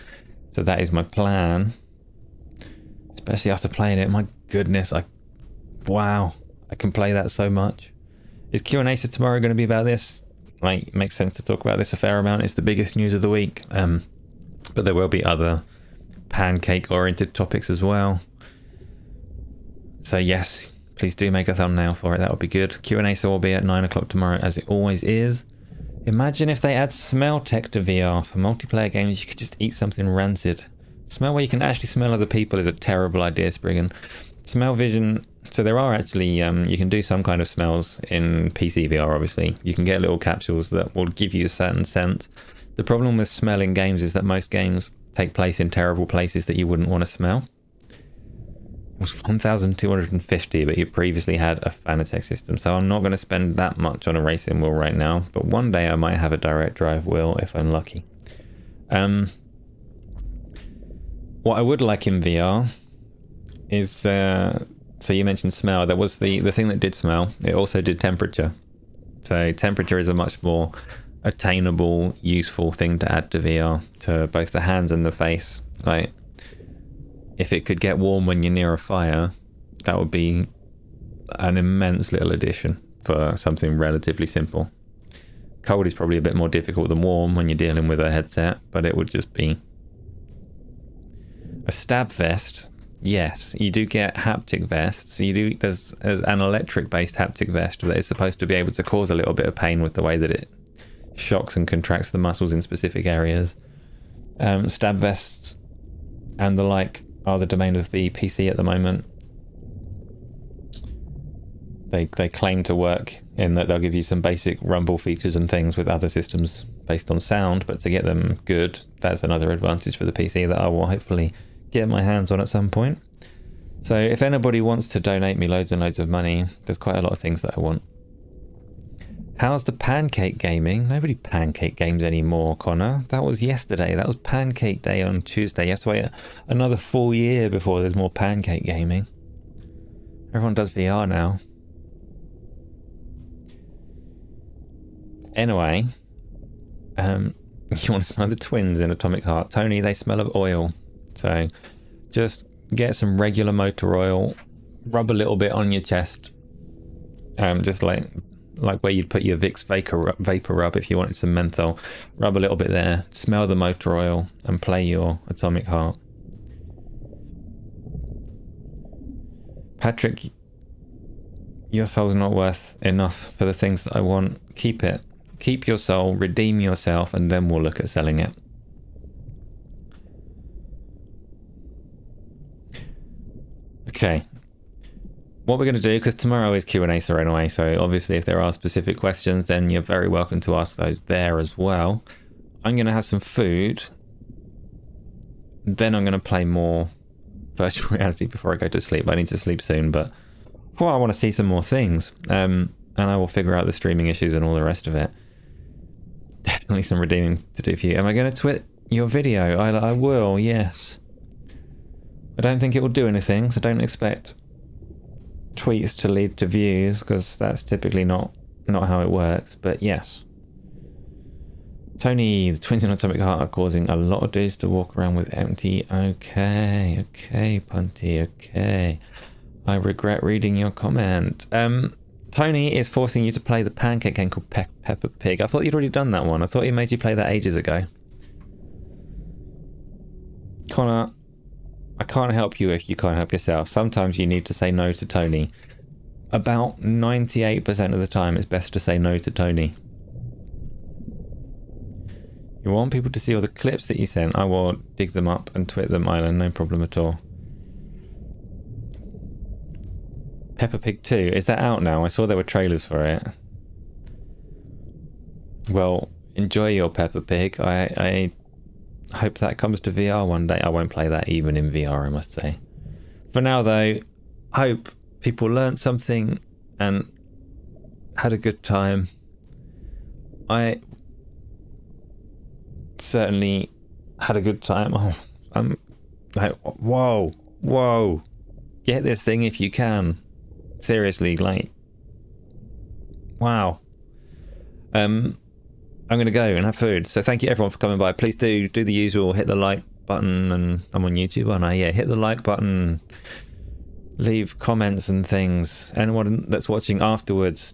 So that is my plan. Especially after playing it. My goodness, wow, I can play that so much. Is Q&A for tomorrow going to be about this? Like, it makes sense to talk about this a fair amount. It's the biggest news of the week. But there will be other pancake-oriented topics as well. So yes, please do make a thumbnail for it. That would be good. Q&A will be at 9 o'clock tomorrow, as it always is. Imagine if they add smell tech to VR. For multiplayer games, you could just eat something rancid. Smell where you can actually smell other people is a terrible idea, Spriggan. Smell vision... So there are actually, you can do some kind of smells in PC VR, obviously. You can get little capsules that will give you a certain scent. The problem with smell in games is that most games take place in terrible places that you wouldn't want to smell. It was 1,250, but you previously had a Fanatec system. So I'm not going to spend that much on a racing wheel right now. But one day I might have a direct drive wheel if I'm lucky. What I would like in VR is... So you mentioned smell. There was the thing that did smell. It also did temperature. So temperature is a much more attainable, useful thing to add to VR, to both the hands and the face. Like, if it could get warm when you're near a fire, that would be an immense little addition for something relatively simple. Cold is probably a bit more difficult than warm when you're dealing with a headset, but it would just be a stab vest. Yes, you do get haptic vests. There's an electric-based haptic vest that is supposed to be able to cause a little bit of pain with the way that it shocks and contracts the muscles in specific areas. Stab vests and the like are the domain of the PC at the moment. They claim to work in that they'll give you some basic rumble features and things with other systems based on sound, but to get them good, that's another advantage for the PC that I will hopefully get my hands on at some point. So if anybody wants to donate me loads and loads of money, there's quite a lot of things that I want. How's the pancake gaming? Nobody pancake games anymore, Connor. That was yesterday. That was pancake day on Tuesday. You have to wait another full year before there's more pancake gaming. Everyone does VR now. Anyway, you want to smell the twins in Atomic Heart. Tony, they smell of oil. So just get some regular motor oil, rub a little bit on your chest, just like where you'd put your Vicks vapor rub if you wanted some menthol. Rub a little bit there, smell the motor oil, and play your Atomic Heart. Patrick, your soul's not worth enough for the things that I want. Keep it. Keep your soul, redeem yourself, and then we'll look at selling it. Okay. what we're going to do, because tomorrow is Q&A straight away, so obviously if there are specific questions, then you're very welcome to ask those there as well. I'm going to have some food. Then I'm going to play more virtual reality before I go to sleep. I need to sleep soon, but I want to see some more things. And I will figure out the streaming issues and all the rest of it. Definitely some redeeming to do for you. Am I going to twit your video? I will, yes. I don't think it will do anything, so don't expect tweets to lead to views, because that's typically not how it works, but yes. Tony, the twins in Atomic Heart are causing a lot of dudes to walk around with empty. Okay, Punty, okay. I regret reading your comment. Tony is forcing you to play the pancake game called Peppa Pig. I thought you'd already done that one. I thought he made you play that ages ago. Connor, I can't help you if you can't help yourself. Sometimes you need to say no to Tony. About 98% of the time, it's best to say no to Tony. You want people to see all the clips that you sent? I will dig them up and twit them, Island, no problem at all. Peppa Pig 2, is that out now? I saw there were trailers for it. Well, enjoy your Peppa Pig. I hope that comes to VR one day. I won't play that even in VR, I must say. For now, though, hope people learned something and had a good time. I certainly had a good time. Oh, I'm like, whoa. Get this thing if you can. Seriously, like, wow. I'm going to go and have food. So thank you everyone for coming by. Please do the usual, hit the like button, and I'm on YouTube, aren't I? Yeah, hit the like button, leave comments and things. Anyone that's watching afterwards,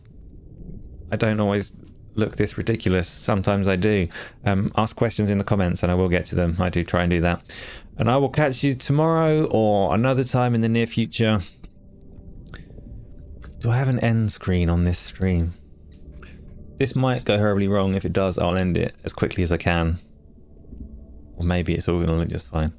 I don't always look this ridiculous. Sometimes I do. Ask questions in the comments and I will get to them. I do try and do that. And I will catch you tomorrow or another time in the near future. Do I have an end screen on this stream? This might go horribly wrong. If it does, I'll end it as quickly as I can. Or maybe it's all going to look just fine.